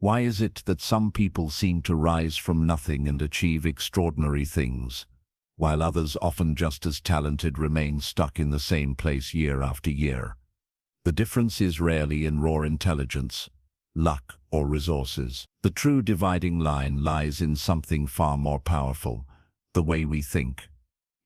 Why is it that some people seem to rise from nothing and achieve extraordinary things, while others, often just as talented, remain stuck in the same place year after year? The difference is rarely in raw intelligence, luck, or resources. The true dividing line lies in something far more powerful: the way we think.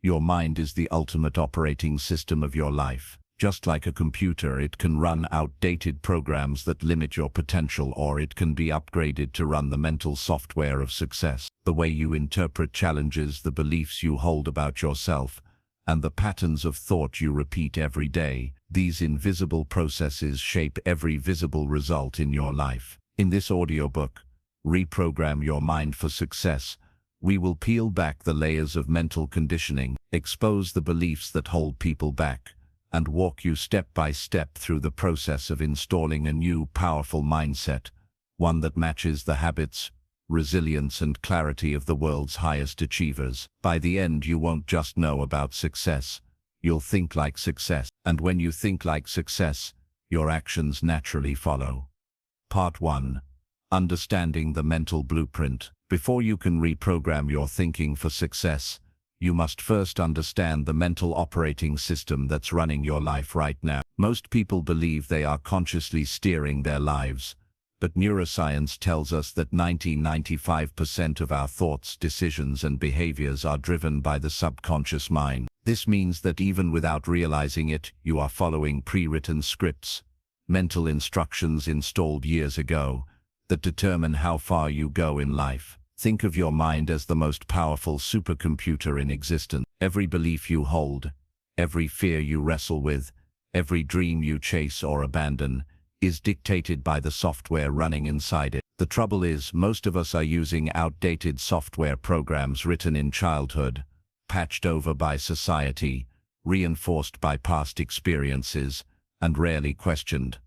Your mind is the ultimate operating system of your life. Just like a computer, it can run outdated programs that limit your potential, or it can be upgraded to run the mental software of success. The way you interpret challenges, the beliefs you hold about yourself, and the patterns of thought you repeat every day, these invisible processes shape every visible result in your life. In this audiobook, Reprogram Your Mind for Success, we will peel back the layers of mental conditioning, expose the beliefs that hold people back, and walk you step by step through the process of installing a new, powerful mindset, one that matches the habits, resilience, and clarity of the world's highest achievers. By the end, you won't just know about success, you'll think like success. And when you think like success, your actions naturally follow. Part 1. Understanding the mental blueprint. Before you can reprogram your thinking for success, you must first understand the mental operating system that's running your life right now. Most people believe they are consciously steering their lives, but neuroscience tells us that 95% of our thoughts, decisions, and behaviors are driven by the subconscious mind. This means that even without realizing it, you are following pre-written scripts, mental instructions installed years ago, that determine how far you go in life. Think of your mind as the most powerful supercomputer in existence. Every belief you hold, every fear you wrestle with, every dream you chase or abandon, is dictated by the software running inside it. The trouble is, most of us are using outdated software programs written in childhood, patched over by society, reinforced by past experiences, and rarely questioned.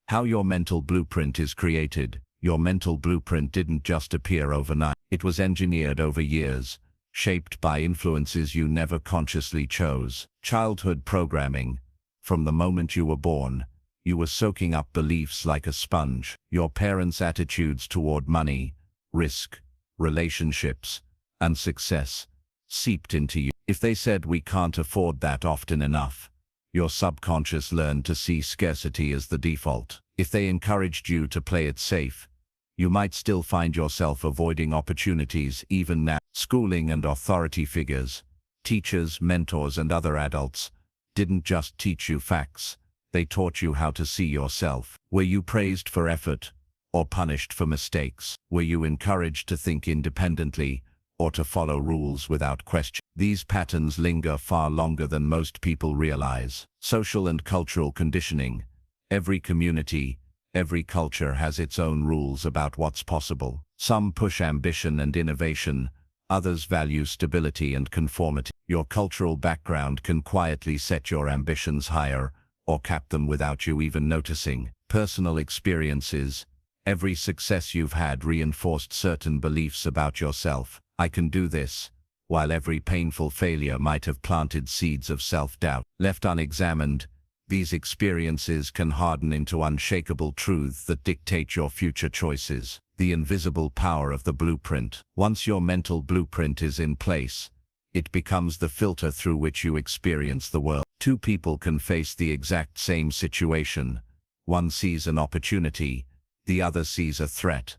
How your mental blueprint is created. Your mental blueprint didn't just appear overnight. It was engineered over years, shaped by influences you never consciously chose. Childhood programming. From the moment you were born, you were soaking up beliefs like a sponge. Your parents' attitudes toward money, risk, relationships, and success seeped into you. If they said, "We can't afford that," often enough, your subconscious learned to see scarcity as the default. If they encouraged you to play it safe, you might still find yourself avoiding opportunities even now. Schooling and authority figures, teachers, mentors, and other adults didn't just teach you facts, they taught you how to see yourself. Were you praised for effort, or punished for mistakes? Were you encouraged to think independently, or to follow rules without question? These patterns linger far longer than most people realize. Social and cultural conditioning. Every community, every culture has its own rules about what's possible. Some push ambition and innovation, others value stability and conformity. Your cultural background can quietly set your ambitions higher, or cap them without you even noticing. Personal experiences. Every success you've had reinforced certain beliefs about yourself. "I can do this," while every painful failure might have planted seeds of self-doubt. Left unexamined, these experiences can harden into unshakable truths that dictate your future choices. The invisible power of the blueprint. Once your mental blueprint is in place, it becomes the filter through which you experience the world. Two people can face the exact same situation. One sees an opportunity, the other sees a threat,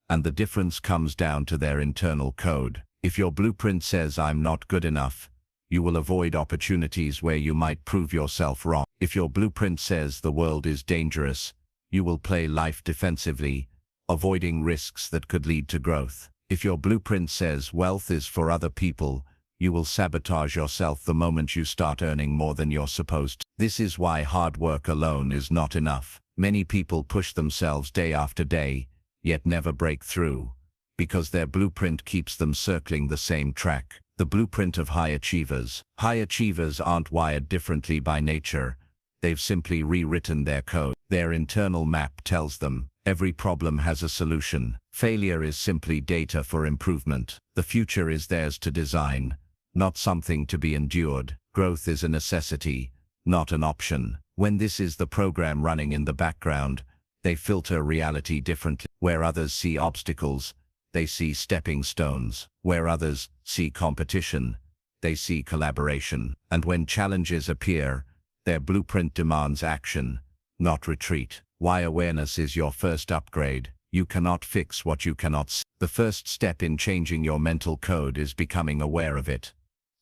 and the difference comes down to their internal code. If your blueprint says, "I'm not good enough," you will avoid opportunities where you might prove yourself wrong. If your blueprint says, "The world is dangerous," you will play life defensively, avoiding risks that could lead to growth. If your blueprint says, "Wealth is for other people," you will sabotage yourself the moment you start earning more than you're supposed to. This is why hard work alone is not enough. Many people push themselves day after day, yet never break through, because their blueprint keeps them circling the same track. The blueprint of high achievers. High achievers aren't wired differently by nature. They've simply rewritten their code. Their internal map tells them every problem has a solution. Failure is simply data for improvement. The future is theirs to design, not something to be endured. Growth is a necessity, not an option. When this is the program running in the background, They filter reality differently. Where others see obstacles, they see stepping stones. Where others see competition, they see collaboration. And when challenges appear, their blueprint demands action, not retreat. Why awareness is your first upgrade. You cannot fix what you cannot see. The first step in changing your mental code is becoming aware of it.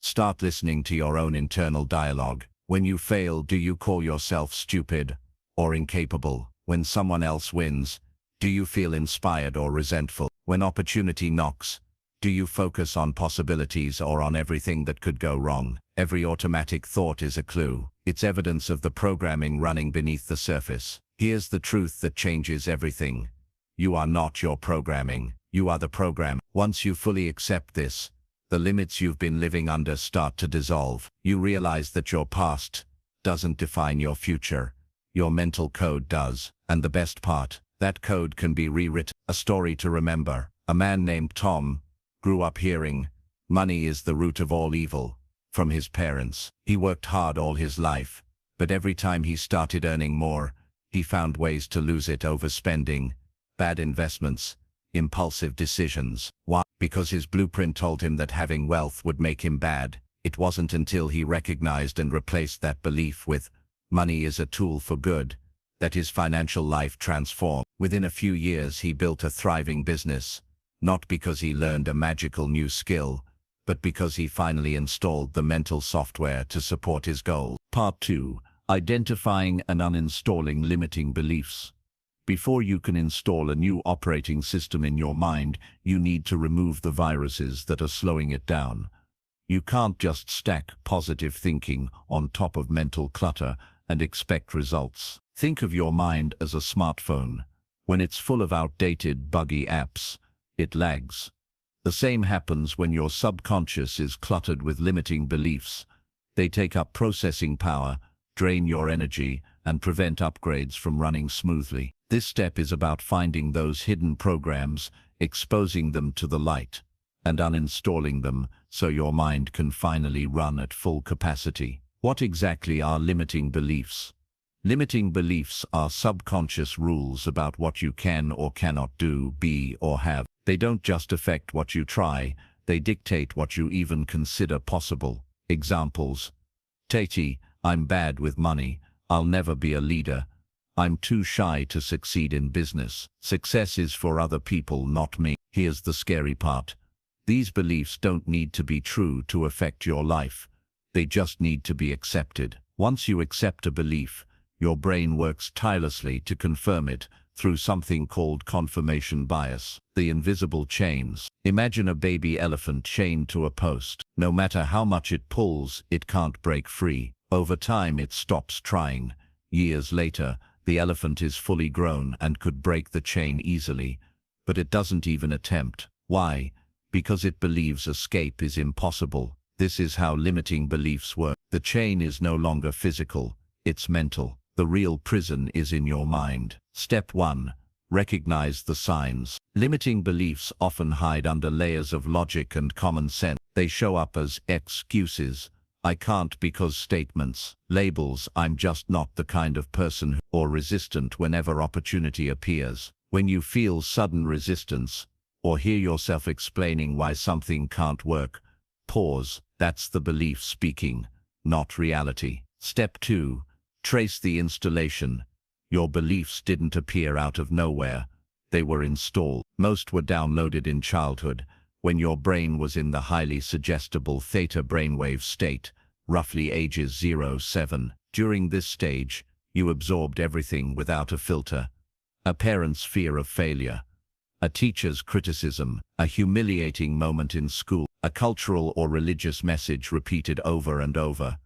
Start listening to your own internal dialogue. When you fail, do you call yourself stupid or incapable? When someone else wins, do you feel inspired or resentful? When opportunity knocks, do you focus on possibilities or on everything that could go wrong? Every automatic thought is a clue. It's evidence of the programming running beneath the surface. Here's the truth that changes everything. You are not your programming. You are the program. Once you fully accept this, the limits you've been living under start to dissolve. You realize that your past doesn't define your future. Your mental code does. And the best part, that code can be rewritten. A story to remember. A man named Tom grew up hearing, "Money is the root of all evil," from his parents. He worked hard all his life, but every time he started earning more, he found ways to lose it: overspending, bad investments, impulsive decisions. Why? Because his blueprint told him that having wealth would make him bad. It wasn't until he recognized and replaced that belief with, "Money is a tool for good," that his financial life transformed. Within a few years he built a thriving business, not because he learned a magical new skill, but because he finally installed the mental software to support his goals. Part 2. Identifying and uninstalling limiting beliefs. Before you can install a new operating system in your mind, you need to remove the viruses that are slowing it down. You can't just stack positive thinking on top of mental clutter and expect results. Think of your mind as a smartphone. When it's full of outdated, buggy apps, it lags. The same happens when your subconscious is cluttered with limiting beliefs. They take up processing power, drain your energy, and prevent upgrades from running smoothly. This step is about finding those hidden programs, exposing them to the light, and uninstalling them so your mind can finally run at full capacity. What exactly are limiting beliefs? Limiting beliefs are subconscious rules about what you can or cannot do, be, or have. They don't just affect what you try, they dictate what you even consider possible. Examples: Tati, I'm bad with money. I'll never be a leader. I'm too shy to succeed in business. Success is for other people, not me. Here's the scary part. These beliefs don't need to be true to affect your life. They just need to be accepted. Once you accept a belief, your brain works tirelessly to confirm it through something called confirmation bias. The invisible chains. Imagine a baby elephant chained to a post. No matter how much it pulls, it can't break free. Over time, it stops trying. Years later, the elephant is fully grown and could break the chain easily, but it doesn't even attempt. Why? Because it believes escape is impossible. This is how limiting beliefs work. The chain is no longer physical, it's mental. The real prison is in your mind. Step 1. Recognize the signs. Limiting beliefs often hide under layers of logic and common sense. They show up as excuses, "I can't because" statements, labels, "I'm just not the kind of person who," or resistant whenever opportunity appears. When you feel sudden resistance, or hear yourself explaining why something can't work, pause. That's the belief speaking, not reality. Step 2. Trace the installation. Your beliefs didn't appear out of nowhere. They were installed. Most were downloaded in childhood, when your brain was in the highly suggestible theta brainwave state, roughly ages 0-7. During this stage, you absorbed everything without a filter. A parent's fear of failure, a teacher's criticism, a humiliating moment in school, a cultural or religious message repeated over and over.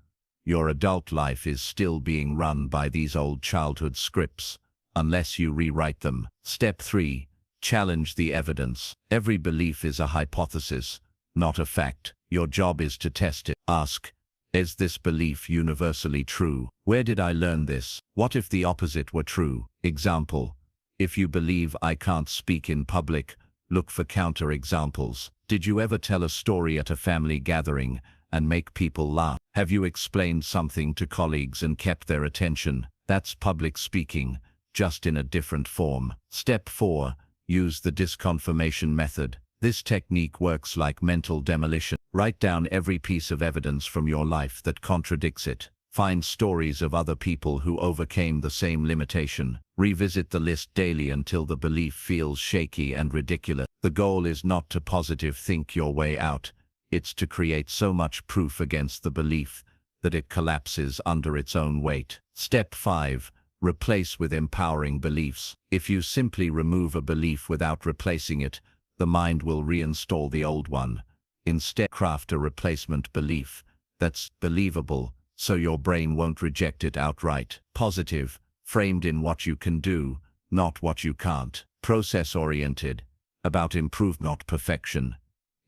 Your adult life is still being run by these old childhood scripts, unless you rewrite them. Step 3. Challenge the evidence. Every belief is a hypothesis, not a fact. Your job is to test it. Ask, is this belief universally true? Where did I learn this? What if the opposite were true? Example, if you believe I can't speak in public, look for counter-examples. Did you ever tell a story at a family gathering and make people laugh? Have you explained something to colleagues and kept their attention? That's public speaking. just in a different form. Step 4. Use the disconfirmation method. This technique works like mental demolition. Write down every piece of evidence from your life that contradicts it. Find stories of other people who overcame the same limitation. Revisit the list daily until the belief feels shaky and ridiculous. The goal is not to positive think your way out. It's to create so much proof against the belief that it collapses under its own weight. Step 5. Replace with empowering beliefs. If you simply remove a belief without replacing it, the mind will reinstall the old one. Instead, craft a replacement belief that's believable, so your brain won't reject it outright. Positive, framed in what you can do, not what you can't. Process-oriented, about improvement, not perfection.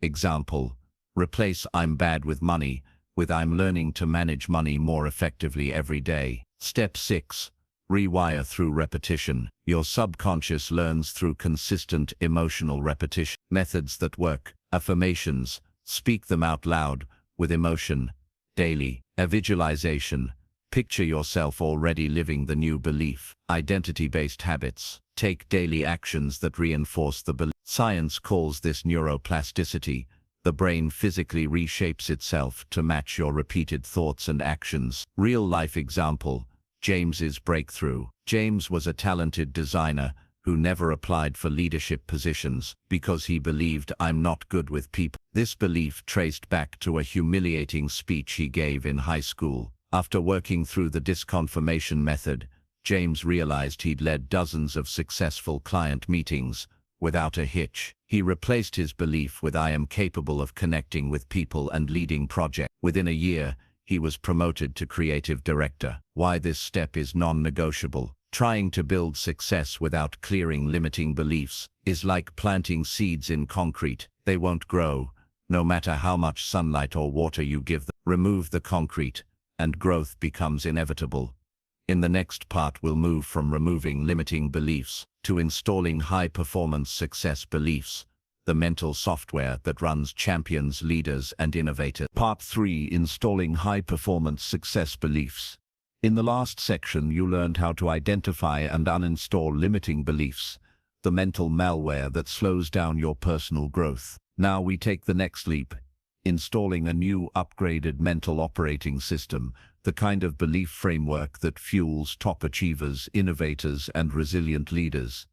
Example, replace "I'm bad with money" with "I'm learning to manage money more effectively every day." Step 6. Rewire through repetition. Your subconscious learns through consistent emotional repetition. Methods that work. Affirmations. Speak them out loud, with emotion, daily. A visualization. Picture yourself already living the new belief. Identity-based habits. Take daily actions that reinforce the belief. Science calls this neuroplasticity. The brain physically reshapes itself to match your repeated thoughts and actions. Real-life example. James's breakthrough. James was a talented designer who never applied for leadership positions because he believed "I'm not good with people." This belief traced back to a humiliating speech he gave in high school. After working through the disconfirmation method, James realized he'd led dozens of successful client meetings without a hitch. He replaced his belief with "I am capable of connecting with people and leading projects." Within a year, he was promoted to creative director. Why this step is non-negotiable. Trying to build success without clearing limiting beliefs is like planting seeds in concrete. They won't grow, no matter how much sunlight or water you give them. Remove the concrete, and growth becomes inevitable. In the next part, we'll move from removing limiting beliefs to installing high-performance success beliefs, the mental software that runs champions, leaders, and innovators. Part 3. Installing high-performance success beliefs. In the last section, you learned how to identify and uninstall limiting beliefs, the mental malware that slows down your personal growth. Now we take the next leap, installing a new, upgraded mental operating system, the kind of belief framework that fuels top achievers, innovators, and resilient leaders.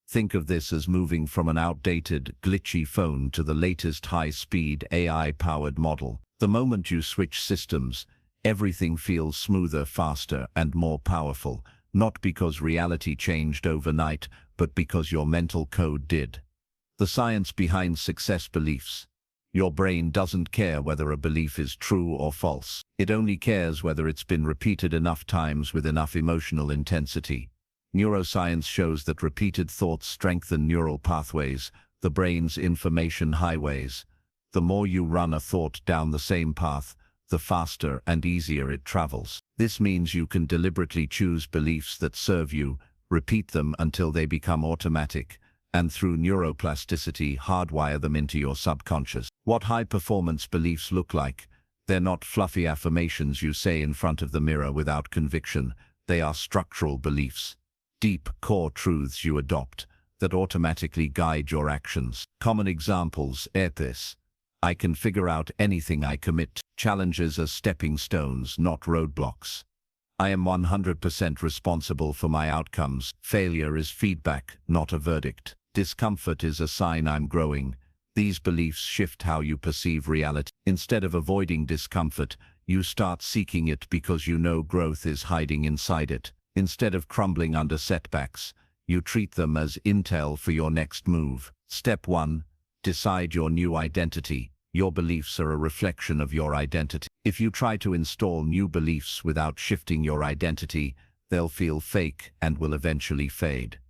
Think of this as moving from an outdated, glitchy phone to the latest high-speed AI-powered model. The moment you switch systems, everything feels smoother, faster, and more powerful, not because reality changed overnight, but because your mental code did. The science behind success beliefs. Your brain doesn't care whether a belief is true or false. It only cares whether it's been repeated enough times with enough emotional intensity. Neuroscience shows that repeated thoughts strengthen neural pathways, the brain's information highways. The more you run a thought down the same path, the faster and easier it travels. This means you can deliberately choose beliefs that serve you, repeat them until they become automatic, and through neuroplasticity hardwire them into your subconscious. What high-performance beliefs look like? They're not fluffy affirmations you say in front of the mirror without conviction. They are structural beliefs. Deep, core truths you adopt that automatically guide your actions. Common examples are this. I can figure out anything I commit. Challenges are stepping stones, not roadblocks. I am 100% responsible for my outcomes. Failure is feedback, not a verdict. Discomfort is a sign I'm growing. These beliefs shift how you perceive reality. Instead of avoiding discomfort, you start seeking it because you know growth is hiding inside it. Instead of crumbling under setbacks, you treat them as intel for your next move. Step 1. Decide your new identity. Your beliefs are a reflection of your identity. If you try to install new beliefs without shifting your identity, they'll feel fake and will eventually fade.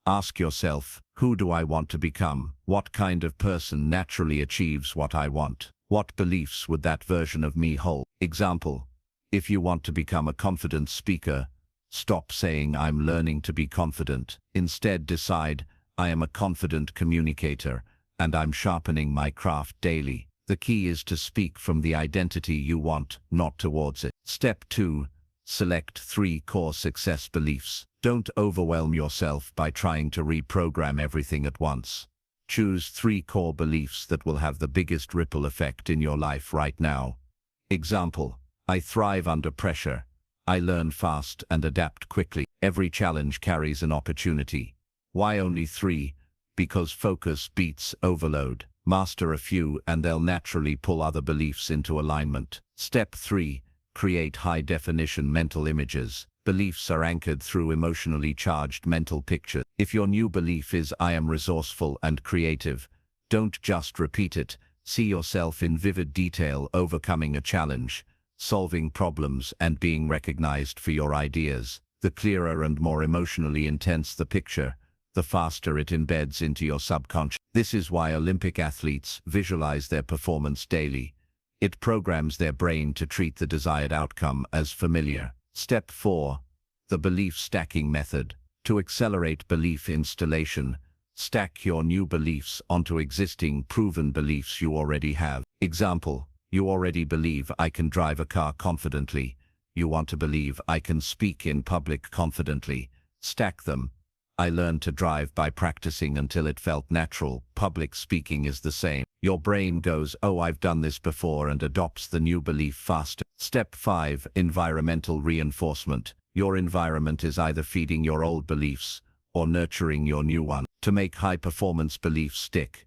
Ask yourself, who do I want to become? What kind of person naturally achieves what I want? What beliefs would that version of me hold? Example, if you want to become a confident speaker, stop saying I'm learning to be confident. Instead decide, I am a confident communicator, and I'm sharpening my craft daily. The key is to speak from the identity you want, not towards it. Step 2. Select 3 core success beliefs. Don't overwhelm yourself by trying to reprogram everything at once. Choose 3 core beliefs that will have the biggest ripple effect in your life right now. Example: I thrive under pressure. I learn fast and adapt quickly. Every challenge carries an opportunity. Why only 3? Because focus beats overload. Master a few and they'll naturally pull other beliefs into alignment. Step 3. Create high-definition mental images. Beliefs are anchored through emotionally charged mental pictures. If your new belief is "I am resourceful and creative," don't just repeat it. See yourself in vivid detail overcoming a challenge, solving problems, and being recognized for your ideas. The clearer and more emotionally intense the picture, the faster it embeds into your subconscious. This is why Olympic athletes visualize their performance daily. It programs their brain to treat the desired outcome as familiar. Step 4. The belief stacking method. To accelerate belief installation, stack your new beliefs onto existing proven beliefs you already have. Example: you already believe "I can drive a car confidently." You want to believe "I can speak in public confidently." Stack them. I learned to drive by practicing until it felt natural. Public speaking is the same. Your brain goes, "Oh, I've done this before," and adopts the new belief faster. Step 5. Environmental reinforcement. Your environment is either feeding your old beliefs or nurturing your new one. To make high-performance beliefs stick,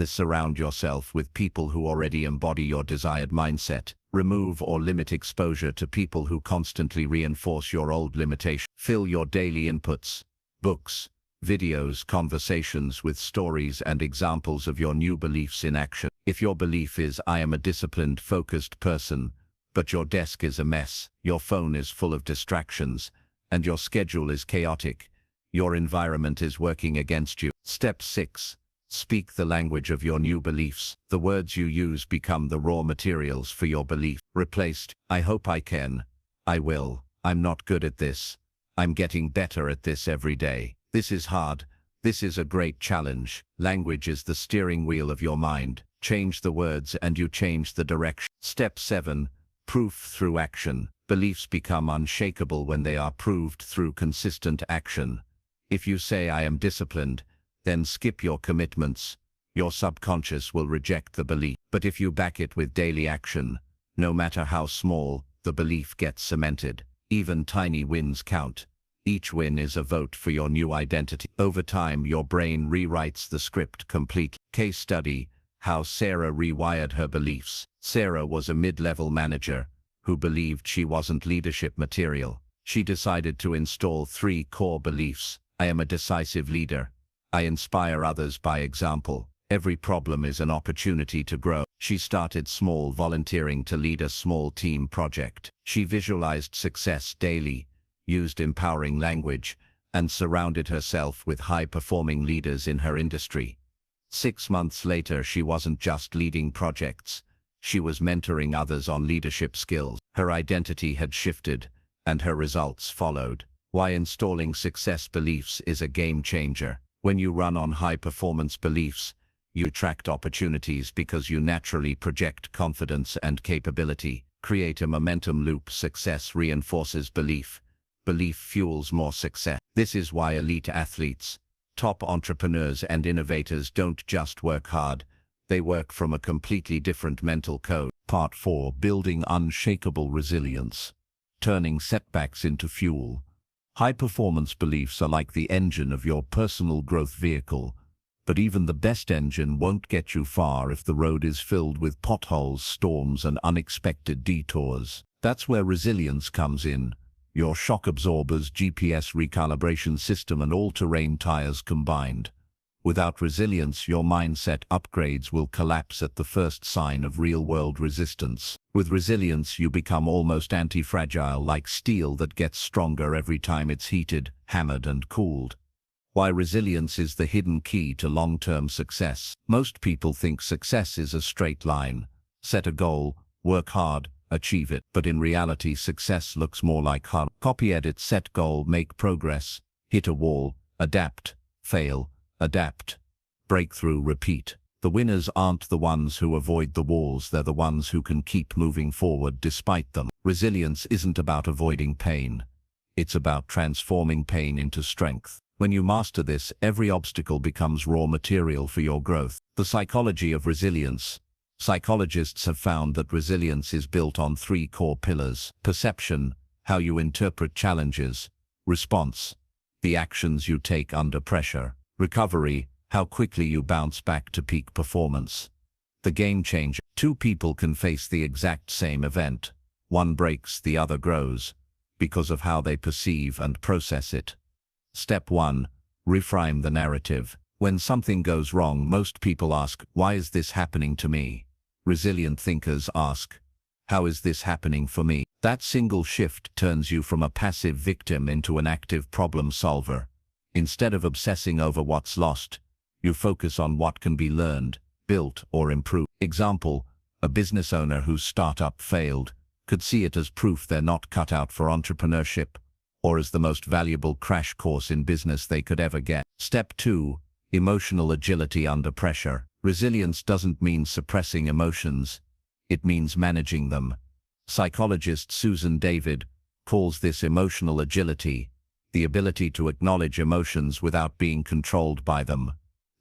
surround yourself with people who already embody your desired mindset. Remove or limit exposure to people who constantly reinforce your old limitations. Fill your daily inputs, books, videos, conversations with stories and examples of your new beliefs in action. If your belief is "I am a disciplined, focused person," but your desk is a mess, your phone is full of distractions, and your schedule is chaotic, your environment is working against you. Step 6. Speak the language of your new beliefs. The words you use become the raw materials for your belief. Replaced: "I hope I can," "I will," "I'm not good at this," "I'm getting better at this every day," "This is hard," "This is a great challenge." Language is the steering wheel of your mind. Change the words and you change the direction. Step 7. Proof through action. Beliefs become unshakable when they are proved through consistent action. If you say "I am disciplined," then skip your commitments. Your subconscious will reject the belief. But if you back it with daily action, no matter how small, the belief gets cemented. Even tiny wins count. Each win is a vote for your new identity. Over time, your brain rewrites the script completely. Case study: how Sarah rewired her beliefs. Sarah was a mid-level manager who believed she wasn't leadership material. She decided to install 3 core beliefs. I am a decisive leader. I inspire others by example. Every problem is an opportunity to grow. She started small, volunteering to lead a small team project. She visualized success daily, used empowering language, and surrounded herself with high-performing leaders in her industry. 6 months later, she wasn't just leading projects. She was mentoring others on leadership skills. Her identity had shifted, and her results followed. Why installing success beliefs is a game changer. When you run on high-performance beliefs, you attract opportunities because you naturally project confidence and capability. Create a momentum loop. Success reinforces belief. Belief fuels more success. This is why elite athletes, top entrepreneurs, and innovators don't just work hard. They work from a completely different mental code. Part 4. Building unshakable resilience. Turning setbacks into fuel. High-performance beliefs are like the engine of your personal growth vehicle, but even the best engine won't get you far if the road is filled with potholes, storms, and unexpected detours. That's where resilience comes in. Your shock absorbers, GPS recalibration system, and all-terrain tires combined. Without resilience, your mindset upgrades will collapse at the first sign of real-world resistance. With resilience, you become almost anti-fragile, like steel that gets stronger every time it's heated, hammered, and cooled. Why resilience is the hidden key to long-term success. Most people think success is a straight line. Set a goal, work hard, achieve it. But in reality, success looks more like hard. Copy, edit, set goal, make progress, hit a wall, adapt, fail, adapt, breakthrough, repeat. The winners aren't the ones who avoid the walls, they're the ones who can keep moving forward despite them. Resilience isn't about avoiding pain. It's about transforming pain into strength. When you master this, every obstacle becomes raw material for your growth. The psychology of resilience. Psychologists have found that resilience is built on three core pillars: perception, how you interpret challenges; response, the actions you take under pressure; recovery, how quickly you bounce back to peak performance. The game changer. Two people can face the exact same event. One breaks, the other grows, because of how they perceive and process it. Step 1. Reframe the narrative. When something goes wrong, most people ask, why is this happening to me? Resilient thinkers ask, how is this happening for me? That single shift turns you from a passive victim into an active problem solver. Instead of obsessing over what's lost, you focus on what can be learned, built, or improved. Example, a business owner whose startup failed could see it as proof they're not cut out for entrepreneurship, or as the most valuable crash course in business they could ever get. Step 2. Emotional agility under pressure. Resilience doesn't mean suppressing emotions. It means managing them. Psychologist Susan David calls this emotional agility, the ability to acknowledge emotions without being controlled by them.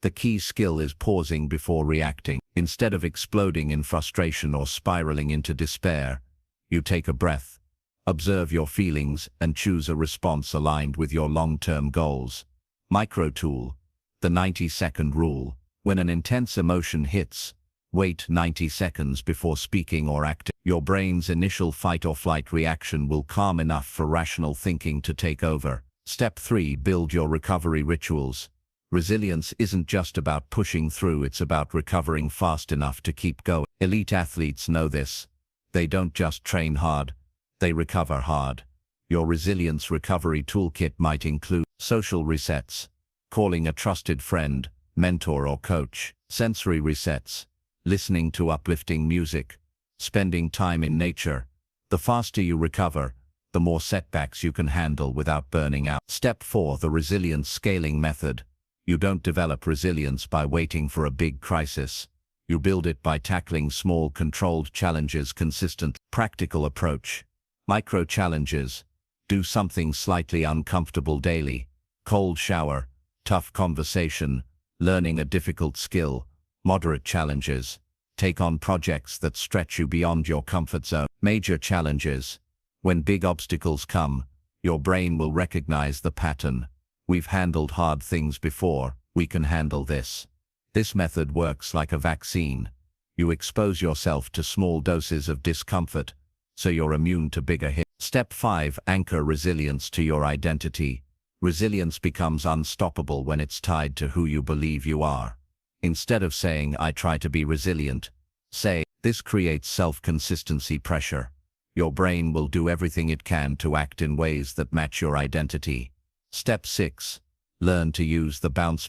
The key skill is pausing before reacting. Instead of exploding in frustration or spiraling into despair, you take a breath, observe your feelings, and choose a response aligned with your long-term goals. Micro tool, the 90-second rule. When an intense emotion hits, wait 90 seconds before speaking or acting. Your brain's initial fight or flight reaction will calm enough for rational thinking to take over. Step 3. Build your recovery rituals. Resilience isn't just about pushing through, it's about recovering fast enough to keep going. Elite athletes know this. They don't just train hard, they recover hard. Your resilience recovery toolkit might include social resets, calling a trusted friend, mentor or coach; sensory resets, listening to uplifting music; spending time in nature. The faster you recover, the more setbacks you can handle without burning out. Step 4. The resilience scaling method. You don't develop resilience by waiting for a big crisis. You build it by tackling small, controlled challenges consistently. Practical approach. Micro challenges. Do something slightly uncomfortable daily. Cold shower, tough conversation, learning a difficult skill. Moderate challenges. Take on projects that stretch you beyond your comfort zone. Major challenges. When big obstacles come, your brain will recognize the pattern. We've handled hard things before, we can handle this. This method works like a vaccine. You expose yourself to small doses of discomfort, so you're immune to bigger hits. Step 5. Anchor resilience to your identity. Resilience becomes unstoppable when it's tied to who you believe you are. Instead of saying, I try to be resilient, say, this creates self-consistency pressure. Your brain will do everything it can to act in ways that match your identity. Step 6. Learn to use the bounce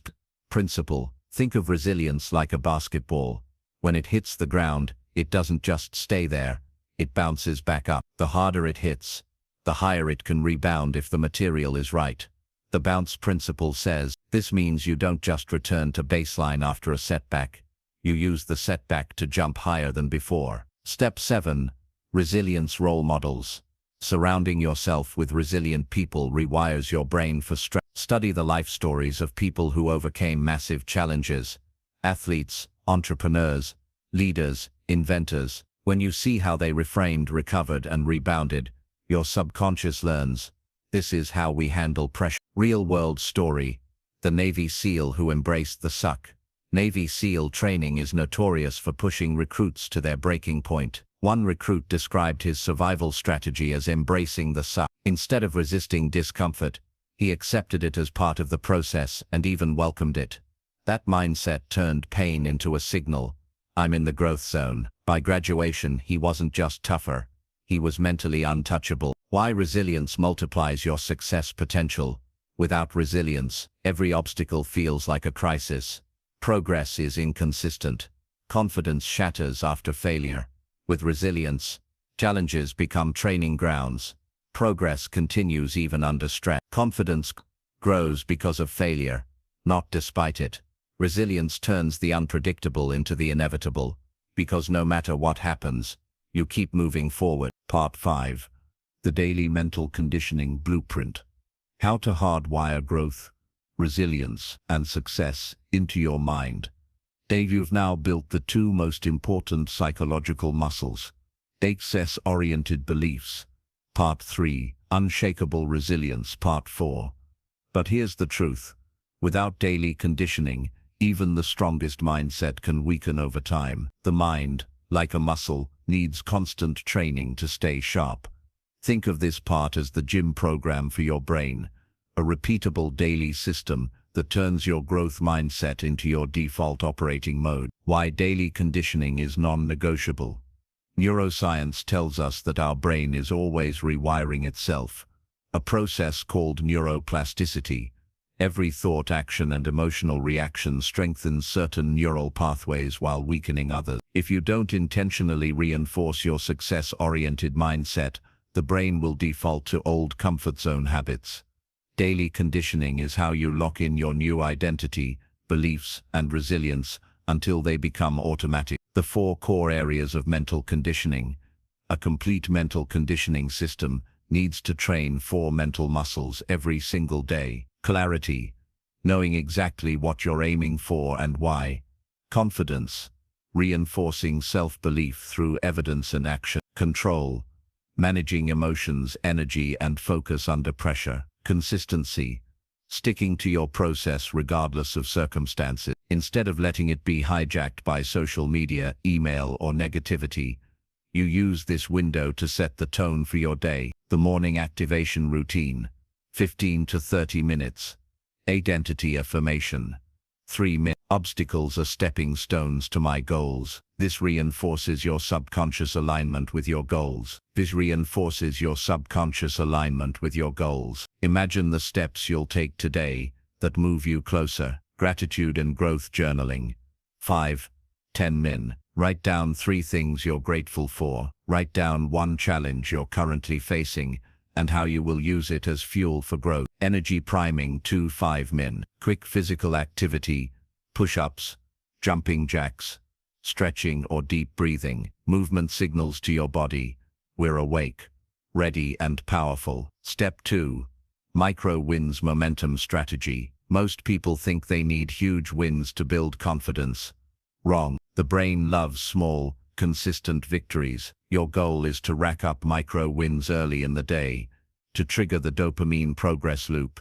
principle. Think of resilience like a basketball. When it hits the ground, it doesn't just stay there, it bounces back up. The harder it hits, the higher it can rebound if the material is right. The bounce principle says, this means you don't just return to baseline after a setback. You use the setback to jump higher than before. Step 7. Resilience role models. Surrounding yourself with resilient people rewires your brain for strength. Study the life stories of people who overcame massive challenges. Athletes, entrepreneurs, leaders, inventors. When you see how they reframed, recovered, and rebounded, your subconscious learns. This is how we handle pressure. Real-world story. The Navy SEAL who embraced the suck. Navy SEAL training is notorious for pushing recruits to their breaking point. One recruit described his survival strategy as embracing the suck. Instead of resisting discomfort, he accepted it as part of the process and even welcomed it. That mindset turned pain into a signal. I'm in the growth zone. By graduation, he wasn't just tougher, he was mentally untouchable. Why resilience multiplies your success potential. Without resilience, every obstacle feels like a crisis. Progress is inconsistent. Confidence shatters after failure. With resilience, challenges become training grounds. Progress continues even under stress. Confidence grows because of failure, not despite it. Resilience turns the unpredictable into the inevitable, because no matter what happens, you keep moving forward. Part 5. The Daily Mental Conditioning Blueprint. How to hardwire growth, resilience, and success into your mind. You've now built the two most important psychological muscles. Success-oriented beliefs. Part 3. Unshakable resilience. Part 4. But here's the truth. Without daily conditioning, even the strongest mindset can weaken over time. The mind, like a muscle, needs constant training to stay sharp. Think of this part as the gym program for your brain, a repeatable daily system that turns your growth mindset into your default operating mode. Why daily conditioning is non-negotiable. Neuroscience tells us that our brain is always rewiring itself, a process called neuroplasticity. Every thought, action, and emotional reaction strengthens certain neural pathways while weakening others. If you don't intentionally reinforce your success-oriented mindset, the brain will default to old comfort zone habits. Daily conditioning is how you lock in your new identity, beliefs, and resilience until they become automatic. The 4 core areas of mental conditioning. A complete mental conditioning system needs to train 4 mental muscles every single day. Clarity, knowing exactly what you're aiming for and why. Confidence, reinforcing self-belief through evidence and action. Control, managing emotions, energy, and focus under pressure. Consistency, sticking to your process regardless of circumstances. Instead of letting it be hijacked by social media, email, or negativity, you use this window to set the tone for your day. The morning activation routine, 15 to 30 minutes. Identity affirmation. 3 minutes. Obstacles are stepping stones to my goals. This reinforces your subconscious alignment with your goals. Imagine the steps you'll take today that move you closer. Gratitude and growth journaling. 5-10 min. Write down 3 things you're grateful for. Write down 1 challenge you're currently facing and how you will use it as fuel for growth. Energy priming. 2-5 min. Quick physical activity, push-ups, jumping jacks, stretching or deep breathing. Movement signals to your body, we're awake, ready and powerful. Step 2. Micro wins momentum strategy. Most people think they need huge wins to build confidence. Wrong. The brain loves small, consistent victories. Your goal is to rack up micro wins early in the day, to trigger the dopamine progress loop,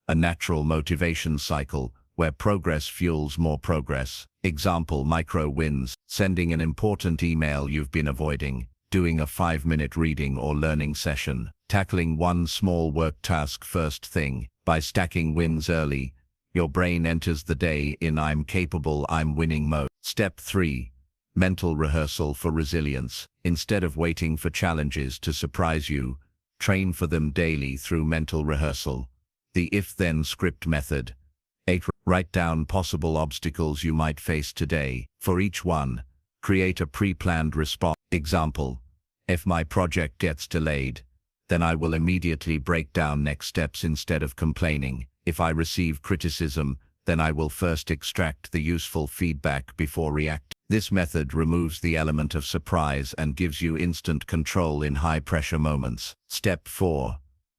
a natural motivation cycle where progress fuels more progress. Example: micro wins, sending an important email you've been avoiding, doing a 5-minute reading or learning session, tackling 1 small work task first thing. By stacking wins early, your brain enters the day in I'm capable, I'm winning mode. Step 3. Mental rehearsal for resilience. Instead of waiting for challenges to surprise you, train for them daily through mental rehearsal. The if-then script method. 8. Write down possible obstacles you might face today. For each one, create a pre-planned response. Example: if my project gets delayed, then I will immediately break down next steps instead of complaining. If I receive criticism, then I will first extract the useful feedback before reacting. This method removes the element of surprise and gives you instant control in high-pressure moments. Step 4.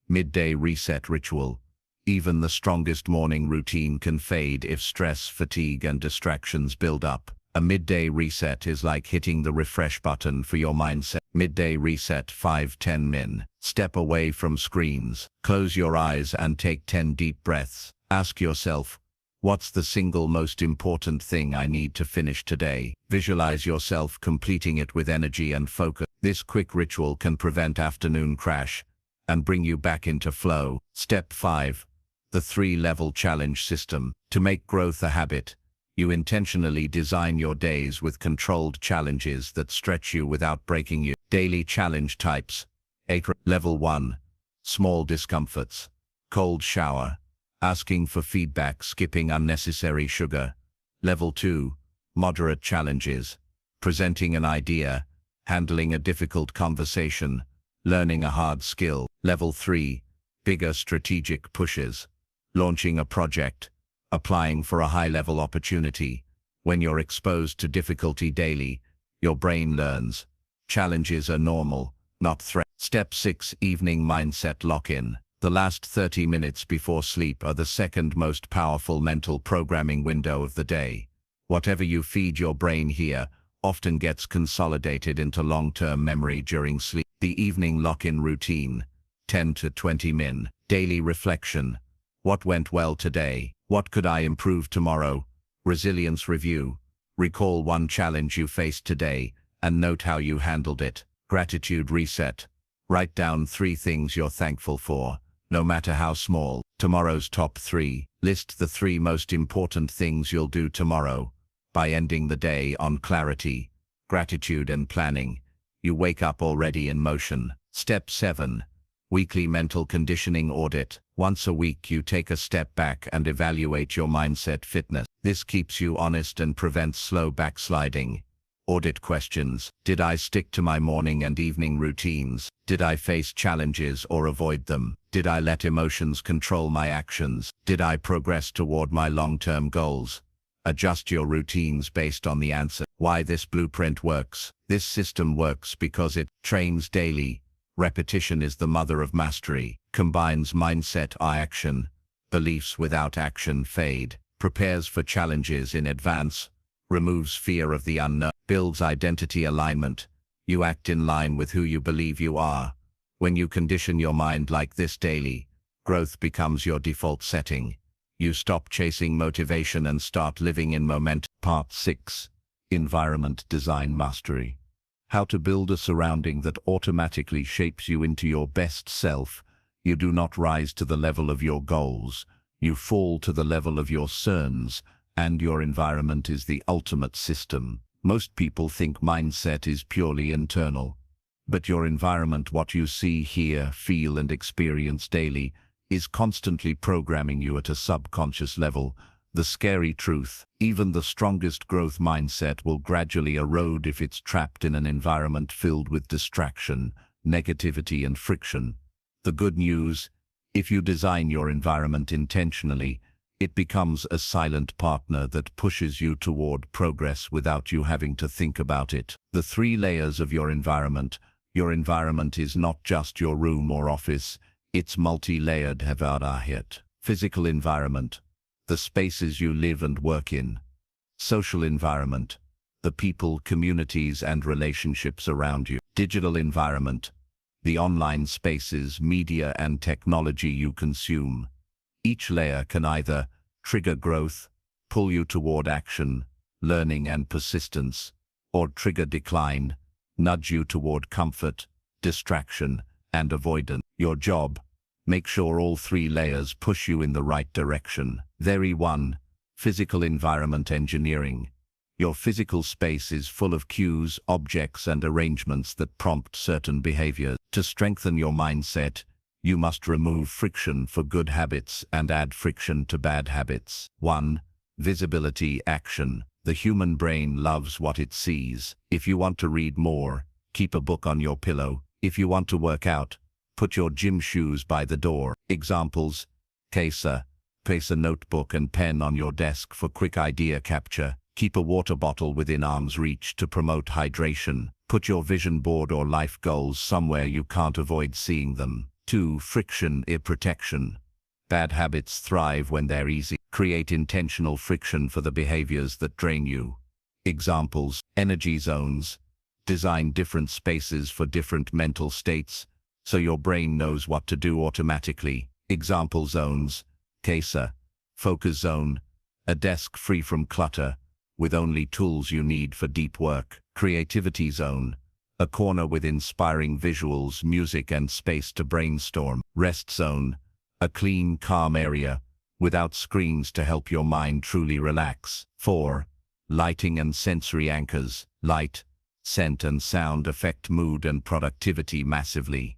Midday reset ritual. Even the strongest morning routine can fade if stress, fatigue, and distractions build up. A midday reset is like hitting the refresh button for your mindset. Midday reset. 5-10 min. Step away from screens. Close your eyes and take 10 deep breaths. Ask yourself, what's the single most important thing I need to finish today? Visualize yourself completing it with energy and focus. This quick ritual can prevent afternoon crash and bring you back into flow. Step 5. The 3-level challenge system. To make growth a habit, you intentionally design your days with controlled challenges that stretch you without breaking you. Daily challenge types. 8. Level 1. Small discomforts. Cold shower. Asking for feedback, skipping unnecessary sugar. Level 2. Moderate challenges. Presenting an idea, handling a difficult conversation, learning a hard skill. Level 3. Bigger strategic pushes. Launching a project, Applying for a high-level opportunity. When you're exposed to difficulty daily, your brain learns. Challenges are normal, not threats. Step 6. Evening Mindset Lock-in. The last 30 minutes before sleep are the second most powerful mental programming window of the day. Whatever you feed your brain here often gets consolidated into long-term memory during sleep. The evening lock-in routine. 10 to 20 min. Daily reflection. What went well today? What could I improve tomorrow? Resilience review. Recall one challenge you faced today and note how you handled it. Gratitude reset. Write down 3 things you're thankful for, no matter how small. Tomorrow's top 3. List the 3 most important things you'll do tomorrow. By ending the day on clarity, gratitude and planning, you wake up already in motion. Step 7. Weekly mental conditioning audit. Once a week you take a step back and evaluate your mindset fitness. This keeps you honest and prevents slow backsliding. Audit questions. Did I stick to my morning and evening routines? Did I face challenges or avoid them? Did I let emotions control my actions? Did I progress toward my long-term goals? Adjust your routines based on the answer. Why this blueprint works. This system works because it trains daily. Repetition is the mother of mastery. Combines mindset action. Beliefs without action fade. Prepares for challenges in advance. Removes fear of the unknown. Builds identity alignment. You act in line with who you believe you are. When you condition your mind like this daily, growth becomes your default setting. You stop chasing motivation and start living in momentum. Part 6. Environment Design Mastery. How to build a surrounding that automatically shapes you into your best self. You do not rise to the level of your goals. You fall to the level of your cerns, and your environment is the ultimate system. Most people think mindset is purely internal. But your environment, what you see, hear, feel, and experience daily, is constantly programming you at a subconscious level. The scary truth, even the strongest growth mindset will gradually erode if it's trapped in an environment filled with distraction, negativity, and friction. The good news, if you design your environment intentionally, it becomes a silent partner that pushes you toward progress without you having to think about it. The 3 layers of your environment. Your environment is not just your room or office, it's multi-layered. Physical environment. The spaces you live and work in. Social environment. The people, communities, and relationships around you. Digital environment. The online spaces, media, and technology you consume. Each layer can either trigger growth, pull you toward action, learning, and persistence, or trigger decline, nudge you toward comfort, distraction, and avoidance. Your job. Make sure all 3 layers push you in the right direction. 1. Physical environment engineering. Your physical space is full of cues, objects, and arrangements that prompt certain behaviors. To strengthen your mindset, you must remove friction for good habits and add friction to bad habits. 1. Visibility action. The human brain loves what it sees. If you want to read more, keep a book on your pillow. If you want to work out, put your gym shoes by the door. Examples. Place a notebook and pen on your desk for quick idea capture. Keep a water bottle within arm's reach to promote hydration. Put your vision board or life goals somewhere you can't avoid seeing them. 2. Friction protection. Bad habits thrive when they're easy. Create intentional friction for the behaviors that drain you. Examples. Energy zones. Design different spaces for different mental states, so your brain knows what to do automatically. Example zones. Focus zone. A desk free from clutter, with only tools you need for deep work. Creativity zone. A corner with inspiring visuals, music, and space to brainstorm. Rest zone. A clean, calm area, without screens to help your mind truly relax. 4. Lighting and sensory anchors. Light, scent, and sound affect mood and productivity massively.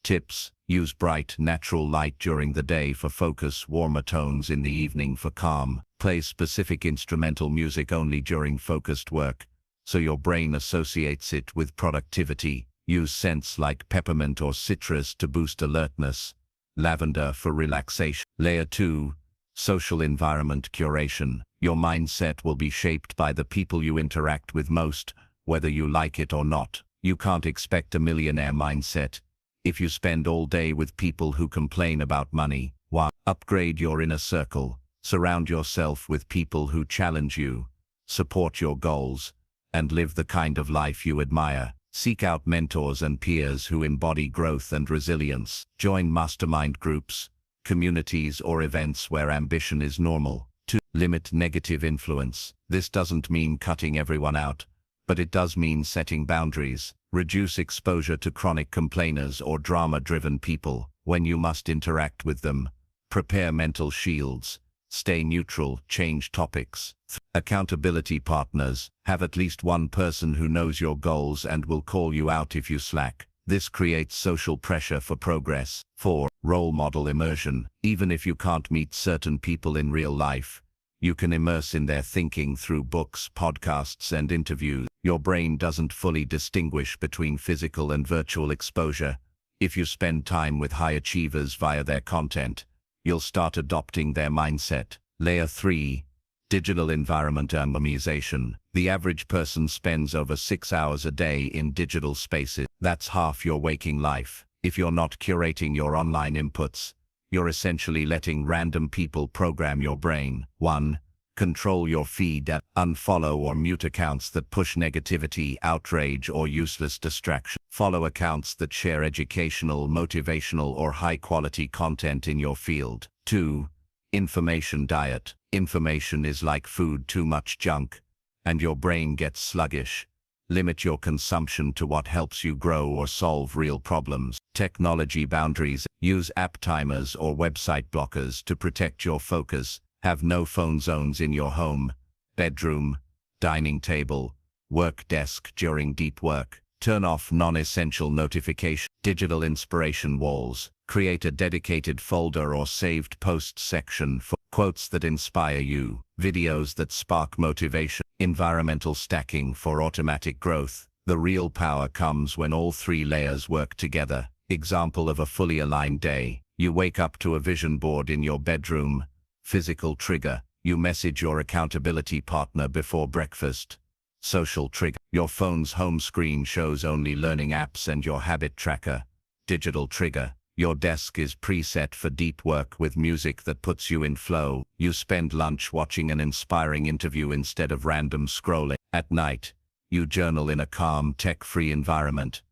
Tips. Use bright, natural light during the day for focus, warmer tones in the evening for calm. Play specific instrumental music only during focused work, so your brain associates it with productivity. Use scents like peppermint or citrus to boost alertness. Lavender for relaxation. Layer 2. Social environment curation. Your mindset will be shaped by the people you interact with most, whether you like it or not. You can't expect a millionaire mindset if you spend all day with people who complain about money. Why? Upgrade your inner circle. Surround yourself with people who challenge you, support your goals, and live the kind of life you admire. Seek out mentors and peers who embody growth and resilience. Join mastermind groups, communities, or events where ambition is normal. 2. Limit negative influence. This doesn't mean cutting everyone out, but it does mean setting boundaries. Reduce exposure to chronic complainers or drama-driven people. When you must interact with them, prepare mental shields. Stay neutral, change topics. Accountability partners. Have at least one person who knows your goals and will call you out if you slack. This creates social pressure for progress. 4. Role model immersion. Even if you can't meet certain people in real life, you can immerse in their thinking through books, podcasts, and interviews. Your brain doesn't fully distinguish between physical and virtual exposure. If you spend time with high achievers via their content, you'll start adopting their mindset. Layer 3. Digital environment anonymization. The average person spends over 6 hours a day in digital spaces. That's half your waking life. If you're not curating your online inputs, you're essentially letting random people program your brain. 1. Control your feed. Unfollow or mute accounts that push negativity, outrage, or useless distraction. Follow accounts that share educational, motivational, or high-quality content in your field. 2. Information diet. Information is like food, too much junk, and your brain gets sluggish. Limit your consumption to what helps you grow or solve real problems. Technology boundaries. Use app timers or website blockers to protect your focus. Have no phone zones in your home, bedroom, dining table, work desk during deep work. Turn off non-essential notifications. Digital inspiration walls. Create a dedicated folder or saved posts section for quotes that inspire you, videos that spark motivation. Environmental stacking for automatic growth. The real power comes when all 3 layers work together. Example of a fully aligned day. You wake up to a vision board in your bedroom. Physical trigger. You message your accountability partner before breakfast. Social trigger. Your phone's home screen shows only learning apps and your habit tracker. Digital trigger. Your desk is preset for deep work with music that puts you in flow. You spend lunch watching an inspiring interview instead of random scrolling. At night, you journal in a calm, tech-free environment.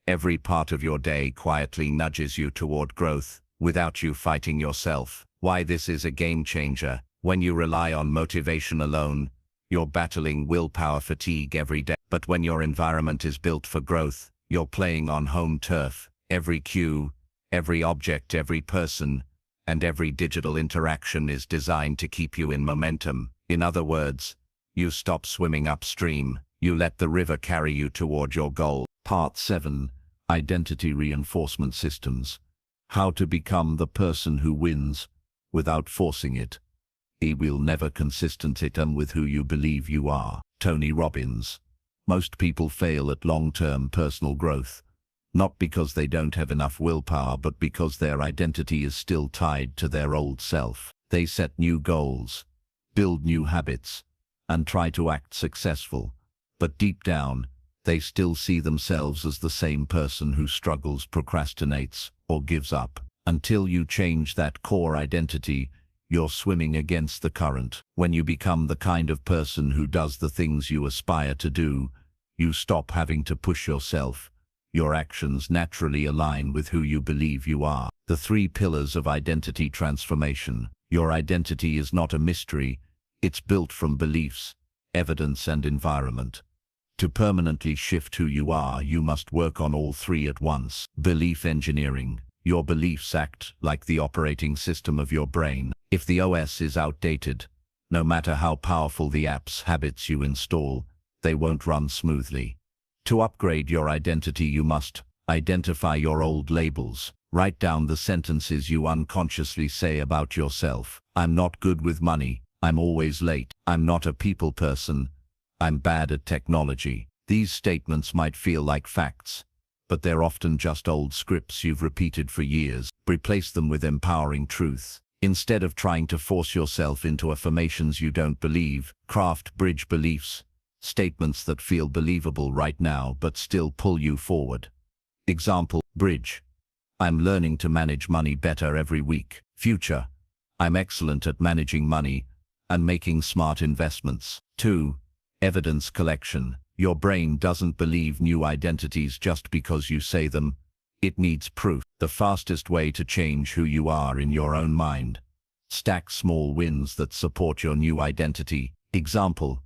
Every part of your day quietly nudges you toward growth, without you fighting yourself. Why this is a game changer. When you rely on motivation alone, you're battling willpower fatigue every day. But when your environment is built for growth, you're playing on home turf. Every cue, every object, every person, and every digital interaction is designed to keep you in momentum. In other words, you stop swimming upstream. You let the river carry you toward your goal. Part 7. Identity reinforcement systems. How to become the person who wins without forcing it. He will never consistent it with who you believe you are. Tony Robbins. Most people fail at long-term personal growth, not because they don't have enough willpower, but because their identity is still tied to their old self. They set new goals, build new habits, and try to act successful, but deep down, they still see themselves as the same person who struggles, procrastinates, or gives up. Until you change that core identity, you're swimming against the current. When you become the kind of person who does the things you aspire to do, you stop having to push yourself. Your actions naturally align with who you believe you are. The 3 pillars of identity transformation. Your identity is not a mystery. It's built from beliefs, evidence, and environment. To permanently shift who you are, you must work on all 3 at once. Belief engineering. Your beliefs act like the operating system of your brain. If the OS is outdated, no matter how powerful the apps, habits you install, they won't run smoothly. To upgrade your identity, you must identify your old labels. Write down the sentences you unconsciously say about yourself. I'm not good with money. I'm always late. I'm not a people person. I'm bad at technology. These statements might feel like facts, but they're often just old scripts you've repeated for years. Replace them with empowering truths. Instead of trying to force yourself into affirmations you don't believe, craft bridge beliefs, statements that feel believable right now but still pull you forward. Example, bridge. I'm learning to manage money better every week. Future. I'm excellent at managing money and making smart investments. 2. Evidence collection. Your brain doesn't believe new identities just because you say them. It needs proof. The fastest way to change who you are in your own mind. Stack small wins that support your new identity. Example,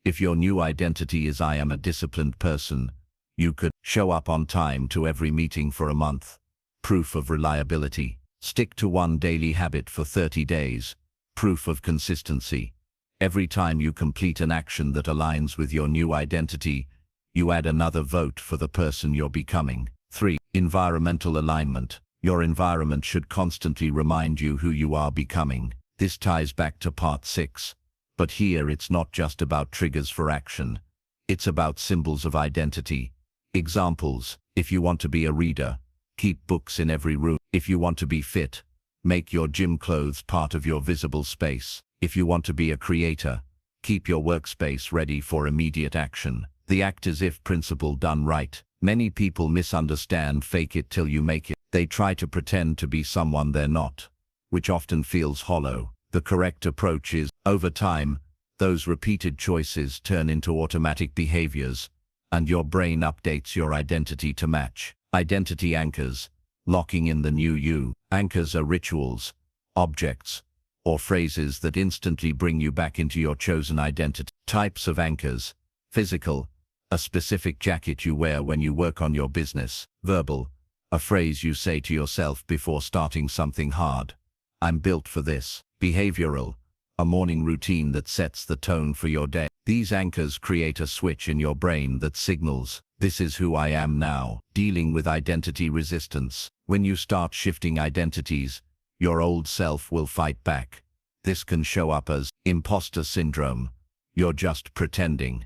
if your new identity is I am a disciplined person, you could show up on time to every meeting for a month. Proof of reliability. Stick to one daily habit for 30 days. Proof of consistency. Every time you complete an action that aligns with your new identity, you add another vote for the person you're becoming. 3. Environmental alignment. Your environment should constantly remind you who you are becoming. This ties back to part 6. But here it's not just about triggers for action. It's about symbols of identity. Examples, if you want to be a reader, keep books in every room. If you want to be fit, make your gym clothes part of your visible space. If you want to be a creator, keep your workspace ready for immediate action. The act as if principle done right. Many people misunderstand fake it till you make it. They try to pretend to be someone they're not, which often feels hollow. The correct approach is, over time, those repeated choices turn into automatic behaviors, and your brain updates your identity to match. Identity anchors. Locking in the new you. Anchors are rituals, objects, or phrases that instantly bring you back into your chosen identity. Types of anchors. Physical. A specific jacket you wear when you work on your business. Verbal. A phrase you say to yourself before starting something hard. I'm built for this. Behavioral. A morning routine that sets the tone for your day. These anchors create a switch in your brain that signals, this is who I am now. Dealing with identity resistance. When you start shifting identities, your old self will fight back. This can show up as imposter syndrome. You're just pretending.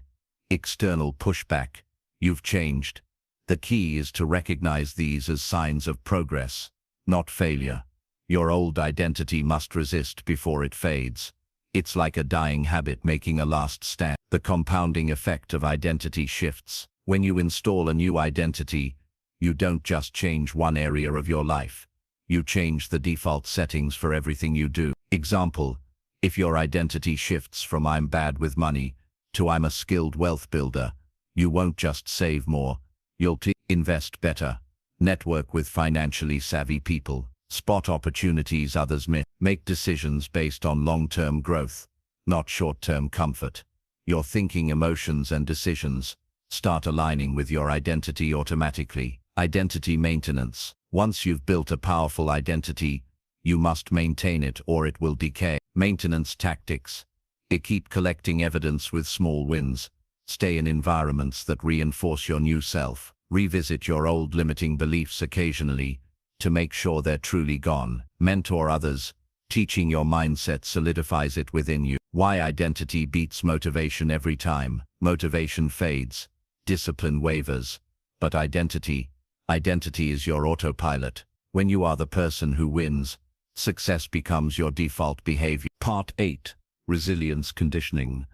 External pushback. You've changed. The key is to recognize these as signs of progress, not failure. Your old identity must resist before it fades. It's like a dying habit making a last stand. The compounding effect of identity shifts. When you install a new identity, you don't just change one area of your life. You change the default settings for everything you do. Example, if your identity shifts from I'm bad with money to I'm a skilled wealth builder, you won't just save more, you'll invest better, network with financially savvy people, spot opportunities others miss, make decisions based on long-term growth, not short-term comfort. Your thinking, emotions, and decisions start aligning with your identity automatically. Identity maintenance. Once you've built a powerful identity, you must maintain it or it will decay. Maintenance tactics. Keep collecting evidence with small wins. Stay in environments that reinforce your new self. Revisit your old limiting beliefs occasionally to make sure they're truly gone. Mentor others. Teaching your mindset solidifies it within you. Why identity beats motivation every time. Motivation fades. Discipline wavers. But identity is your autopilot. When you are the person who wins, success becomes your default behavior. Part 8. Resilience conditioning.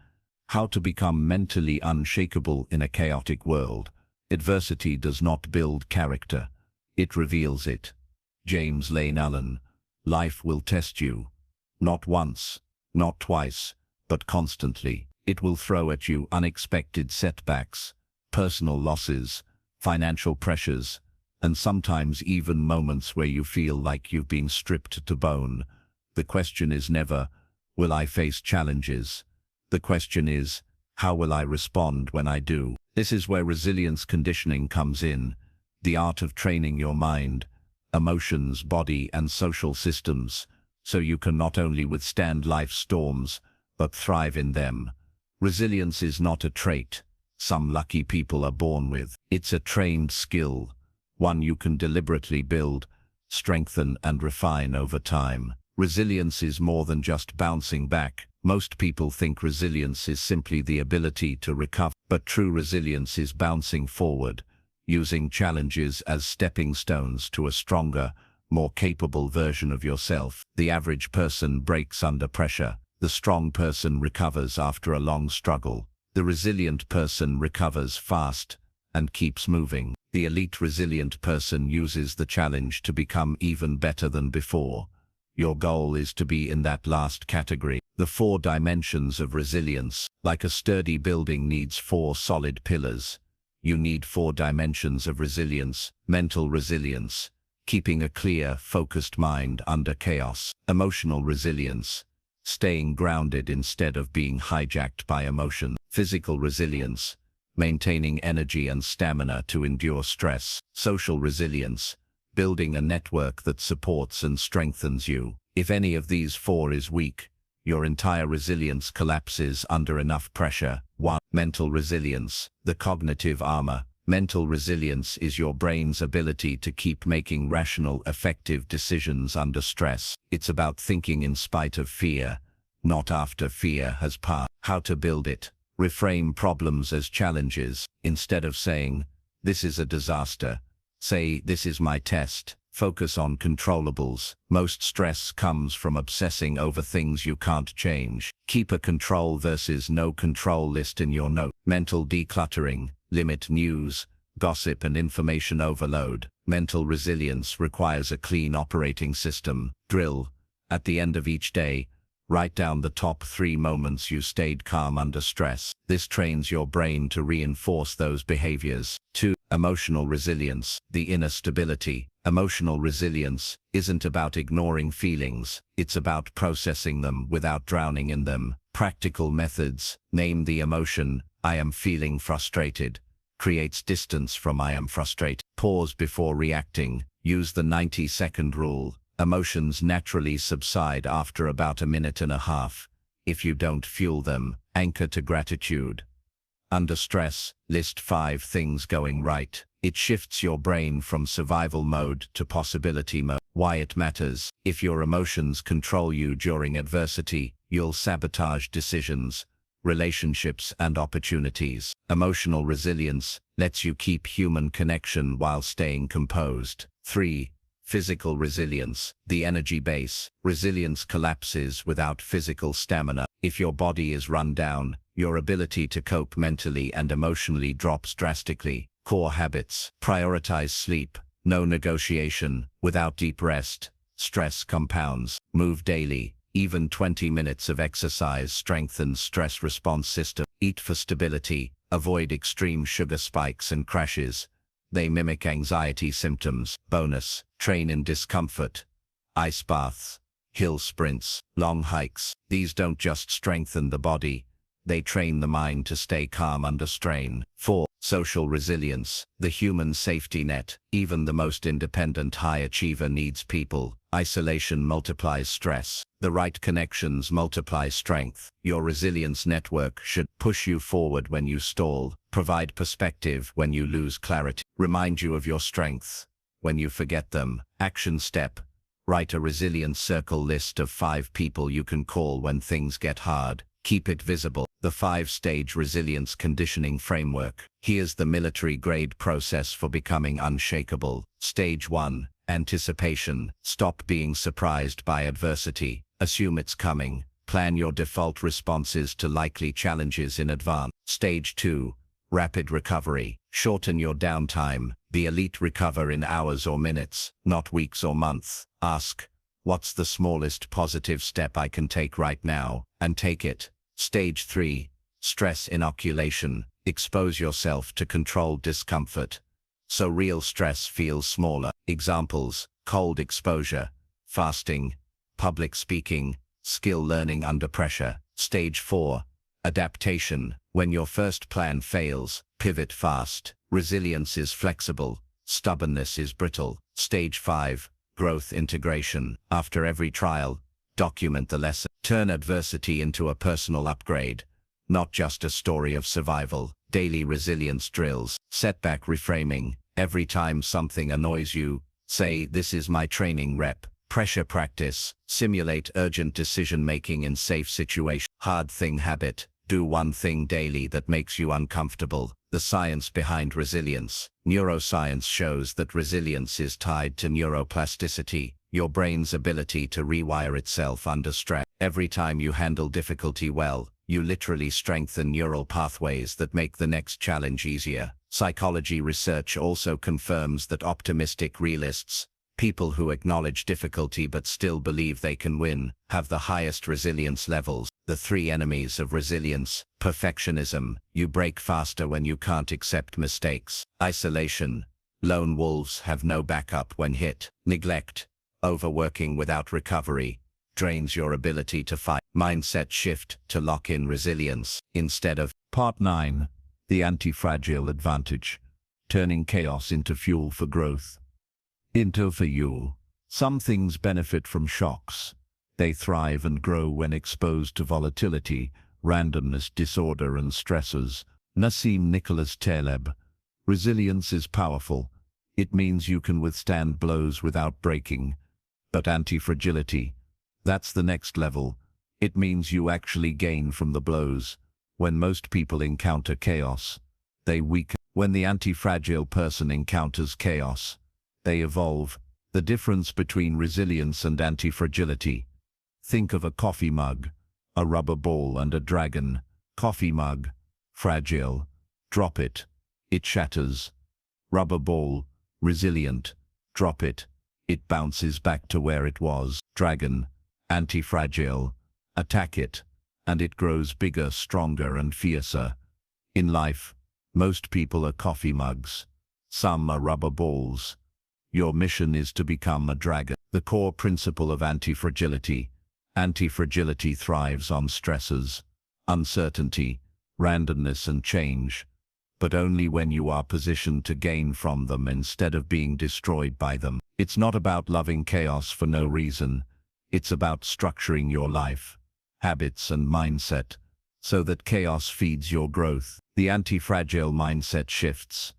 How to become mentally unshakable in a chaotic world. Adversity does not build character. It reveals it. James Lane Allen. Life will test you. Not once, not twice, but constantly. It will throw at you unexpected setbacks, personal losses, financial pressures, and sometimes even moments where you feel like you've been stripped to bone. The question is never, will I face challenges? The question is, how will I respond when I do? This is where resilience conditioning comes in, the art of training your mind, emotions, body, and social systems, so you can not only withstand life's storms, but thrive in them. Resilience is not a trait some lucky people are born with. It's a trained skill, one you can deliberately build, strengthen, and refine over time. Resilience is more than just bouncing back. Most people think resilience is simply the ability to recover, but true resilience is bouncing forward, using challenges as stepping stones to a stronger, more capable version of yourself. The average person breaks under pressure. The strong person recovers after a long struggle. The resilient person recovers fast and keeps moving. The elite resilient person uses the challenge to become even better than before. Your goal is to be in that last category. The 4 dimensions of resilience. Like a sturdy building needs 4 solid pillars. You need 4 dimensions of resilience. Mental resilience, keeping a clear, focused mind under chaos. Emotional resilience, staying grounded instead of being hijacked by emotion. Physical resilience, maintaining energy and stamina to endure stress. Social resilience, building a network that supports and strengthens you. If any of these 4 is weak, your entire resilience collapses under enough pressure. 1. Mental resilience, the cognitive armor. Mental resilience is your brain's ability to keep making rational, effective decisions under stress. It's about thinking in spite of fear, not after fear has passed. How to build it. Reframe problems as challenges. Instead of saying, "This is a disaster," say, "This is my test." Focus on controllables. Most stress comes from obsessing over things you can't change. Keep a control versus no control list in your note. Mental decluttering. Limit news, gossip and information overload. Mental resilience requires a clean operating system. Drill. At the end of each day, write down the top 3 moments you stayed calm under stress. This trains your brain to reinforce those behaviors. 2. Emotional resilience, the inner stability. Emotional resilience isn't about ignoring feelings. It's about processing them without drowning in them. Practical methods. Name the emotion. "I am feeling frustrated." Creates distance from "I am frustrated." Pause before reacting. Use the 90-second rule. Emotions naturally subside after about a minute and a half. If you don't fuel them, anchor to gratitude. Under stress, list 5 things going right. It shifts your brain from survival mode to possibility mode. Why it matters. If your emotions control you during adversity, you'll sabotage decisions, relationships, and opportunities. Emotional resilience lets you keep human connection while staying composed. 3. Physical resilience, the energy base. Resilience collapses without physical stamina. If your body is run down, your ability to cope mentally and emotionally drops drastically. Core habits. Prioritize sleep. No negotiation. Without deep rest, stress compounds. Move daily. Even 20 minutes of exercise strengthens stress response system. Eat for stability. Avoid extreme sugar spikes and crashes. They mimic anxiety symptoms. Bonus. Train in discomfort. Ice baths, hill sprints, long hikes. These don't just strengthen the body, they train the mind to stay calm under strain. 4. Social resilience, the human safety net. Even the most independent high achiever needs people. Isolation multiplies stress. The right connections multiply strength. Your resilience network should push you forward when you stall, provide perspective when you lose clarity, remind you of your strengths when you forget them. Action step. Write a resilience circle list of 5 people you can call when things get hard. Keep it visible. The 5-stage resilience conditioning framework. Here's the military-grade process for becoming unshakable. Stage 1. Anticipation. Stop being surprised by adversity. Assume it's coming. Plan your default responses to likely challenges in advance. Stage 2. Rapid recovery. Shorten your downtime. The elite recover in hours or minutes, not weeks or months. Ask, what's the smallest positive step I can take right now? And take it. Stage 3. Stress inoculation. Expose yourself to controlled discomfort, so real stress feels smaller. Examples: cold exposure, fasting, public speaking, skill learning under pressure. Stage 4. Adaptation. When your first plan fails, pivot fast. Resilience is flexible. Stubbornness is brittle. Stage 5. Growth integration. After every trial, document the lesson. Turn adversity into a personal upgrade, not just a story of survival. Daily resilience drills. Setback reframing. Every time something annoys you, say, "This is my training rep." Pressure practice. Simulate urgent decision-making in safe situations. Hard thing habit. Do one thing daily that makes you uncomfortable. The The science behind resilience. Neuroscience shows that resilience is tied to neuroplasticity, your brain's ability to rewire itself under stress. Every time you handle difficulty well, you literally strengthen neural pathways that make the next challenge easier. Psychology research also confirms that optimistic realists, people who acknowledge difficulty but still believe they can win, have the highest resilience levels. The three enemies of resilience. Perfectionism. You break faster when you can't accept mistakes. Isolation. Lone wolves have no backup when hit. Neglect. Overworking without recovery drains your ability to fight. Mindset shift to lock in resilience instead of. Part 9. The anti-fragile advantage. Turning chaos into fuel for growth. Into for you. Some things benefit from shocks. They thrive and grow when exposed to volatility, randomness, disorder, and stressors. Nassim Nicholas Taleb. Resilience is powerful. It means you can withstand blows without breaking. But anti-fragility, that's the next level. It means you actually gain from the blows. When most people encounter chaos, they weaken. When the anti-fragile person encounters chaos, they evolve. The difference between resilience and anti-fragility. Think of a coffee mug, a rubber ball, and a dragon. Coffee mug, fragile. Drop it, it shatters. Rubber ball, resilient. Drop it, it bounces back to where it was. Dragon, anti-fragile. Attack it, and it grows bigger, stronger, and fiercer. In life, most people are coffee mugs. Some are rubber balls. Your mission is to become a dragon. The core principle of anti-fragility. Anti-fragility thrives on stresses, uncertainty, randomness, and change, but only when you are positioned to gain from them instead of being destroyed by them. It's not about loving chaos for no reason. It's about structuring your life, habits, and mindset so that chaos feeds your growth. The anti-fragile mindset shifts.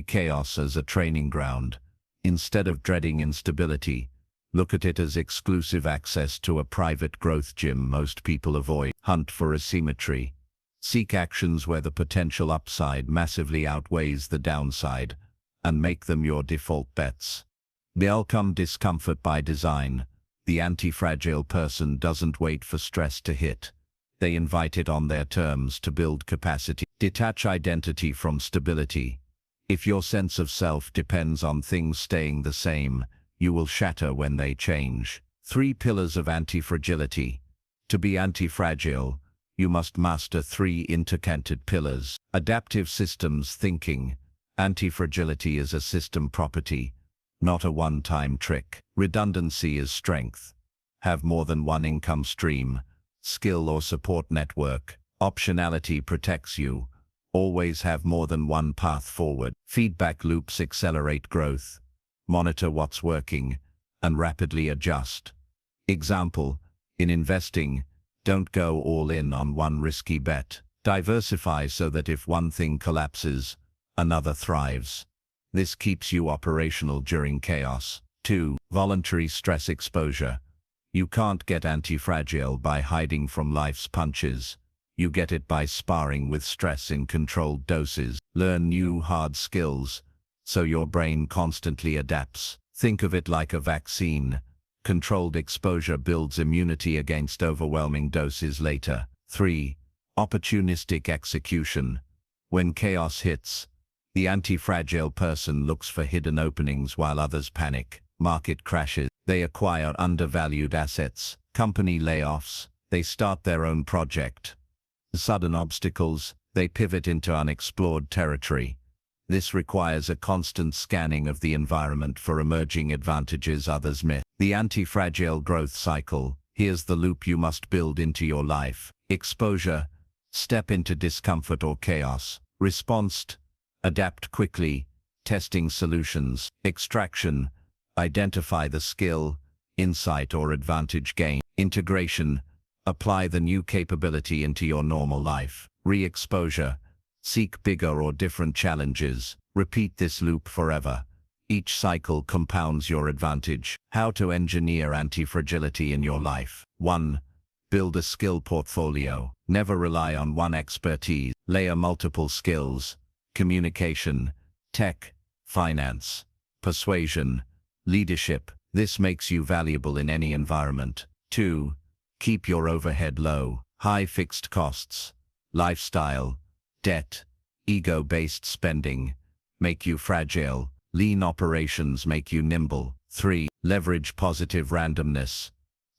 Chaos as a training ground. Instead of dreading instability, look at it as exclusive access to a private growth gym most people avoid. Hunt for asymmetry. Seek actions where the potential upside massively outweighs the downside, and make them your default bets. Welcome discomfort by design. The anti-fragile person doesn't wait for stress to hit. They invite it on their terms to build capacity. Detach identity from stability. If your sense of self depends on things staying the same, you will shatter when they change. 3 pillars of anti-fragility. To be anti-fragile, you must master 3 interconnected pillars. Adaptive systems thinking. Anti-fragility is a system property, not a one-time trick. Redundancy is strength. Have more than one income stream, skill or support network. Optionality protects you. Always have more than one path forward. Feedback loops accelerate growth. Monitor what's working, and rapidly adjust. Example, in investing, don't go all in on one risky bet. Diversify so that if one thing collapses, another thrives. This keeps you operational during chaos. 2. Voluntary stress exposure. You can't get anti-fragile by hiding from life's punches. You get it by sparring with stress in controlled doses. Learn new hard skills, so your brain constantly adapts. Think of it like a vaccine. Controlled exposure builds immunity against overwhelming doses later. 3. Opportunistic execution. When chaos hits, the anti-fragile person looks for hidden openings while others panic. Market crashes. They acquire undervalued assets. Company layoffs. They start their own project. Sudden obstacles. They pivot into unexplored territory. This requires a constant scanning of the environment for emerging advantages others miss. The anti-fragile growth cycle. Here's the loop you must build into your life. Exposure. Step into discomfort or chaos. Response. Adapt quickly. Testing solutions. Extraction. Identify the skill, insight, or advantage gain. Integration. Apply the new capability into your normal life. Re-exposure. Seek bigger or different challenges. Repeat this loop forever. Each cycle compounds your advantage. How to engineer anti-fragility in your life. 1. Build a skill portfolio. Never rely on one expertise. Layer multiple skills. communication, tech, finance, persuasion, leadership. This makes you valuable in any environment. 2. Keep your overhead low. High fixed costs, lifestyle, debt, ego-based spending make you fragile. Lean operations make you nimble. 3. Leverage positive randomness.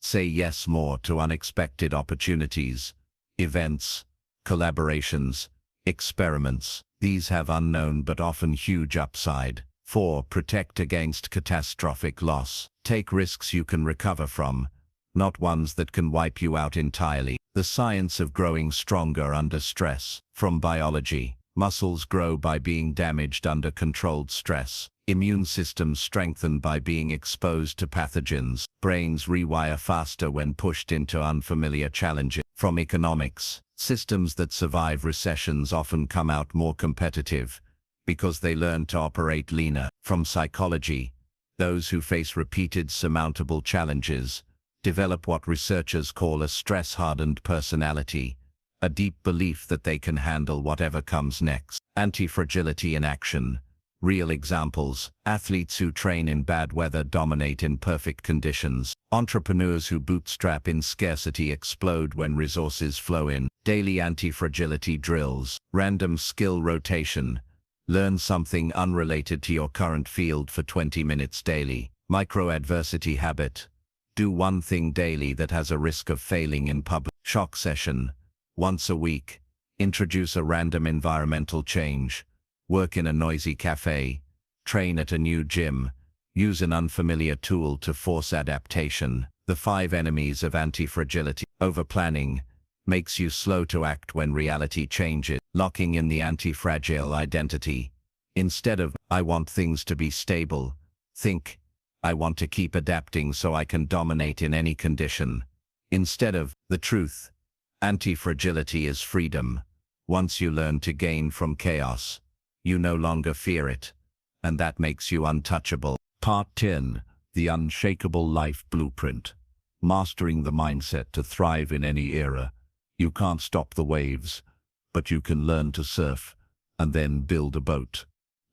Say yes more to unexpected opportunities, events, collaborations, experiments. These have unknown but often huge upside. 4. Protect against catastrophic loss. Take risks you can recover from, not ones that can wipe you out entirely. The science of growing stronger under stress. From biology, muscles grow by being damaged under controlled stress. Immune systems strengthen by being exposed to pathogens. Brains rewire faster when pushed into unfamiliar challenges. From economics, systems that survive recessions often come out more competitive because they learn to operate leaner. From psychology, those who face repeated surmountable challenges develop what researchers call a stress-hardened personality, a deep belief that they can handle whatever comes next. Anti-fragility in action. Real examples: athletes who train in bad weather dominate in perfect conditions. Entrepreneurs who bootstrap in scarcity explode when resources flow in. Daily anti-fragility drills. Random skill rotation. Learn something unrelated to your current field for 20 minutes daily. Micro-adversity habit. Do one thing daily that has a risk of failing in public. Shock session. Once a week, introduce a random environmental change. Work in a noisy cafe. Train at a new gym. Use an unfamiliar tool to force adaptation. The 5 enemies of anti-fragility. Overplanning makes you slow to act when reality changes. Locking in the anti-fragile identity. Instead of, "I want things to be stable," think, "I want to keep adapting so I can dominate in any condition." Instead of, the truth. Anti-fragility is freedom. Once you learn to gain from chaos, you no longer fear it, and that makes you untouchable. Part 10. The Unshakable Life Blueprint. Mastering the mindset to thrive in any era. You can't stop the waves, but you can learn to surf and then build a boat.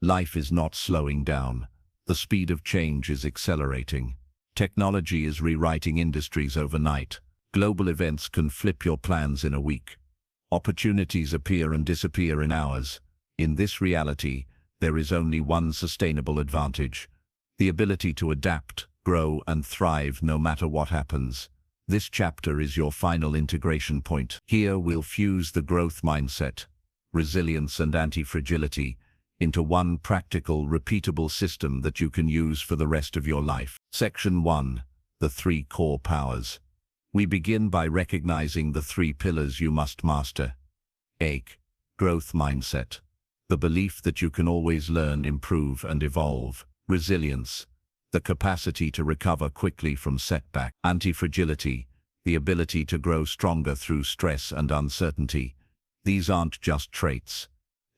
Life is not slowing down. The speed of change is accelerating. Technology is rewriting industries overnight. Global events can flip your plans in a week. Opportunities appear and disappear in hours. In this reality, there is only one sustainable advantage: the ability to adapt, grow, and thrive no matter what happens. This chapter is your final integration point. Here we'll fuse the growth mindset, resilience, and anti-fragility into one practical, repeatable system that you can use for the rest of your life. Section 1. The 3 core powers. We begin by recognizing the 3 pillars you must master. A. Growth mindset. The belief that you can always learn, improve, and evolve. Resilience. The capacity to recover quickly from setback. Anti-fragility. The ability to grow stronger through stress and uncertainty. These aren't just traits.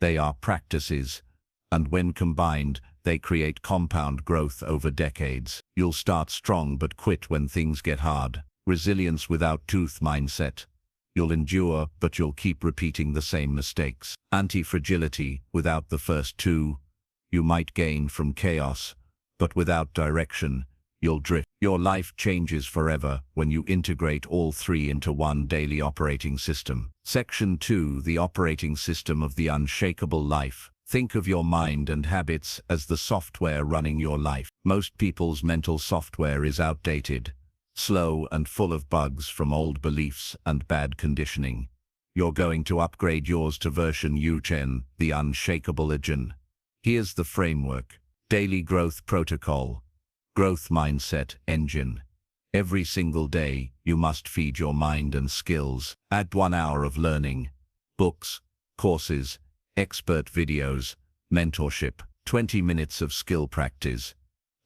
They are practices, and when combined, they create compound growth over decades. You'll start strong but quit when things get hard. Resilience without tooth mindset. You'll endure, but you'll keep repeating the same mistakes. Anti-fragility without the first 2. You might gain from chaos, but without direction, you'll drift. Your life changes forever when you integrate all 3 into one daily operating system. Section 2. The operating system of the unshakable life. Think of your mind and habits as the software running your life. Most people's mental software is outdated, slow, and full of bugs from old beliefs and bad conditioning. You're going to upgrade yours to version U10, the unshakable engine. Here's the framework. Daily growth protocol. Growth mindset engine. Every single day, you must feed your mind and skills. Add 1 hour of learning. Books, courses, expert videos, mentorship. 20 minutes of skill practice.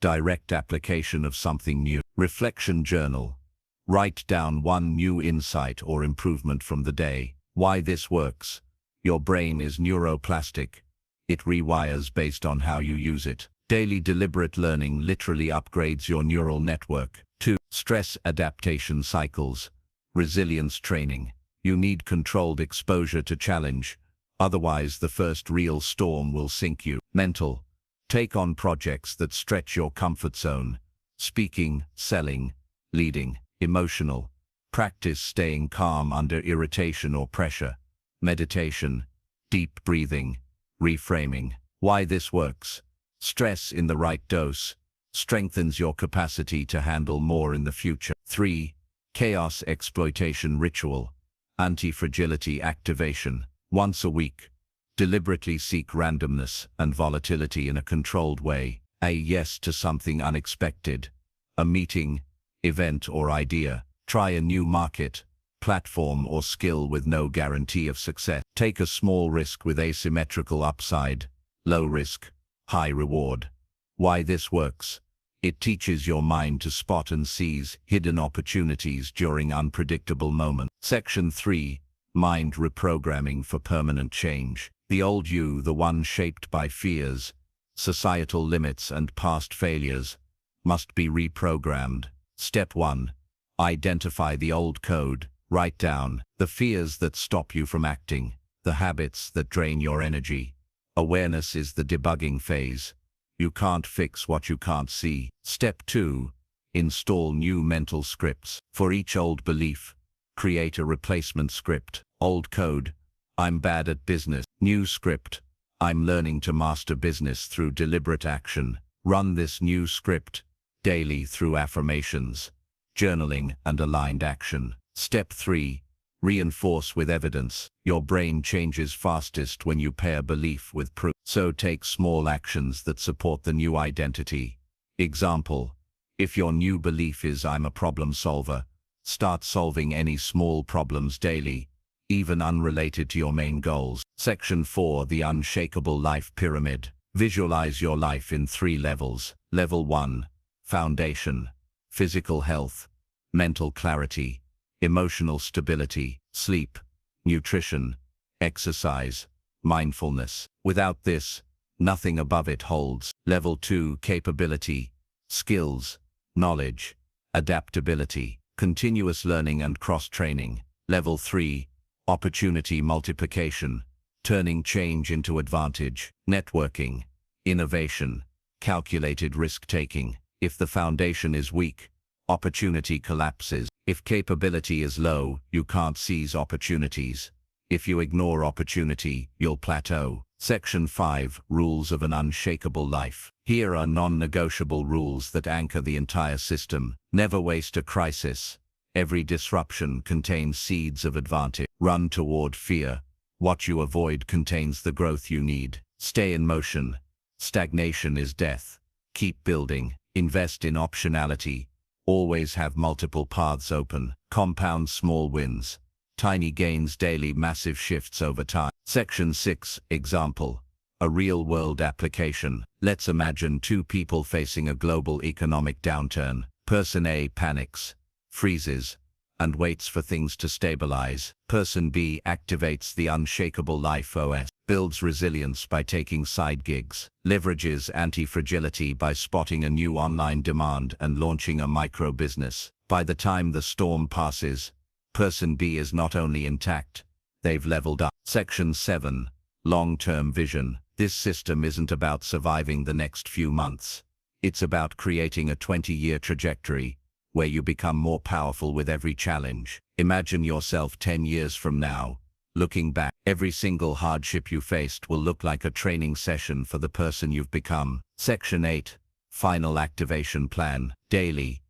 Direct application of something new. Reflection journal. Write down 1 new insight or improvement from the day. Why this works. Your brain is neuroplastic. It rewires based on how you use it. Daily deliberate learning literally upgrades your neural network. 2. Stress adaptation cycles. Resilience training. You need controlled exposure to challenge, Otherwise, the first real storm will sink you. Mental. Take on projects that stretch your comfort zone. Speaking, selling, leading. Emotional. Practice staying calm under irritation or pressure. Meditation. Deep breathing. Reframing. Why this works. Stress in the right dose strengthens your capacity to handle more in the future. 3. Chaos exploitation ritual. Anti-fragility activation. Once a week. Deliberately seek randomness and volatility in a controlled way. A yes to something unexpected. A meeting, event or idea. Try a new market, platform or skill with no guarantee of success. Take a small risk with asymmetrical upside. Low risk, high reward. Why this works. It teaches your mind to spot and seize hidden opportunities during unpredictable moments. Section 3. Mind reprogramming for permanent change. The old you, the one shaped by fears, societal limits and past failures, must be reprogrammed. Step 1. Identify the old code. Write down the fears that stop you from acting, the habits that drain your energy. Awareness is the debugging phase. You can't fix what you can't see. Step 2. Install new mental scripts. For each old belief, create a replacement script. Old code, I'm bad at business. New script, I'm learning to master business through deliberate action. Run this new script daily through affirmations, journaling, and aligned action. Step 3. Reinforce with evidence. Your brain changes fastest when you pair belief with proof. So take small actions that support the new identity. Example, if your new belief is I'm a problem solver, start solving any small problems daily, even unrelated to your main goals. Section 4. The Unshakable Life Pyramid. Visualize your life in 3 levels. Level 1. Foundation. Physical health, mental clarity, emotional stability, sleep, nutrition, exercise, mindfulness. Without this, nothing above it holds. Level 2. Capability, skills, knowledge, adaptability, continuous learning and cross-training. Level 3. Opportunity multiplication, turning change into advantage, networking, innovation, calculated risk-taking. If the foundation is weak, opportunity collapses. If capability is low, you can't seize opportunities. If you ignore opportunity, you'll plateau. Section 5. Rules of an Unshakable Life. Here are non-negotiable rules that anchor the entire system. Never waste a crisis. Every disruption contains seeds of advantage. Run toward fear. What you avoid contains the growth you need. Stay in motion. Stagnation is death. Keep building. Invest in optionality. Always have multiple paths open. Compound small wins. Tiny gains daily, massive shifts over time. Section 6. Example. A real-world application. Let's imagine 2 people facing a global economic downturn. Person A panics, freezes, and waits for things to stabilize. Person B activates the Unshakable Life OS, builds resilience by taking side gigs, leverages anti-fragility by spotting a new online demand and launching a micro-business. By the time the storm passes, Person B is not only intact, they've leveled up. Section 7. Long-term vision. This system isn't about surviving the next few months. It's about creating a 20-year trajectory where you become more powerful with every challenge. Imagine yourself 10 years from now. Looking back, every single hardship you faced will look like a training session for the person you've become. Section 8. Final activation plan. Daily.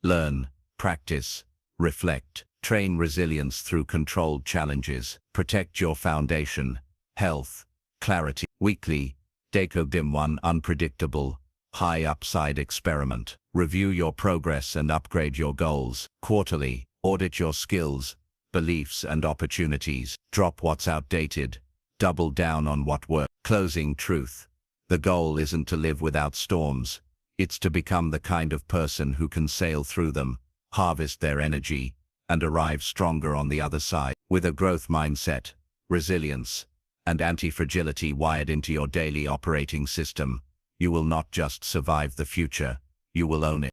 Learn, practice, reflect. Train resilience through controlled challenges. Protect your foundation. Health, clarity. Weekly. Dim 1. Unpredictable, high upside experiment. Review your progress and upgrade your goals. Quarterly. Audit your skills, beliefs and opportunities. Drop what's outdated. Double down on what works. Closing truth. The goal isn't to live without storms. It's to become the kind of person who can sail through them, harvest their energy, and arrive stronger on the other side. With a growth mindset, resilience, and anti-fragility wired into your daily operating system, you will not just survive the future, you will own it.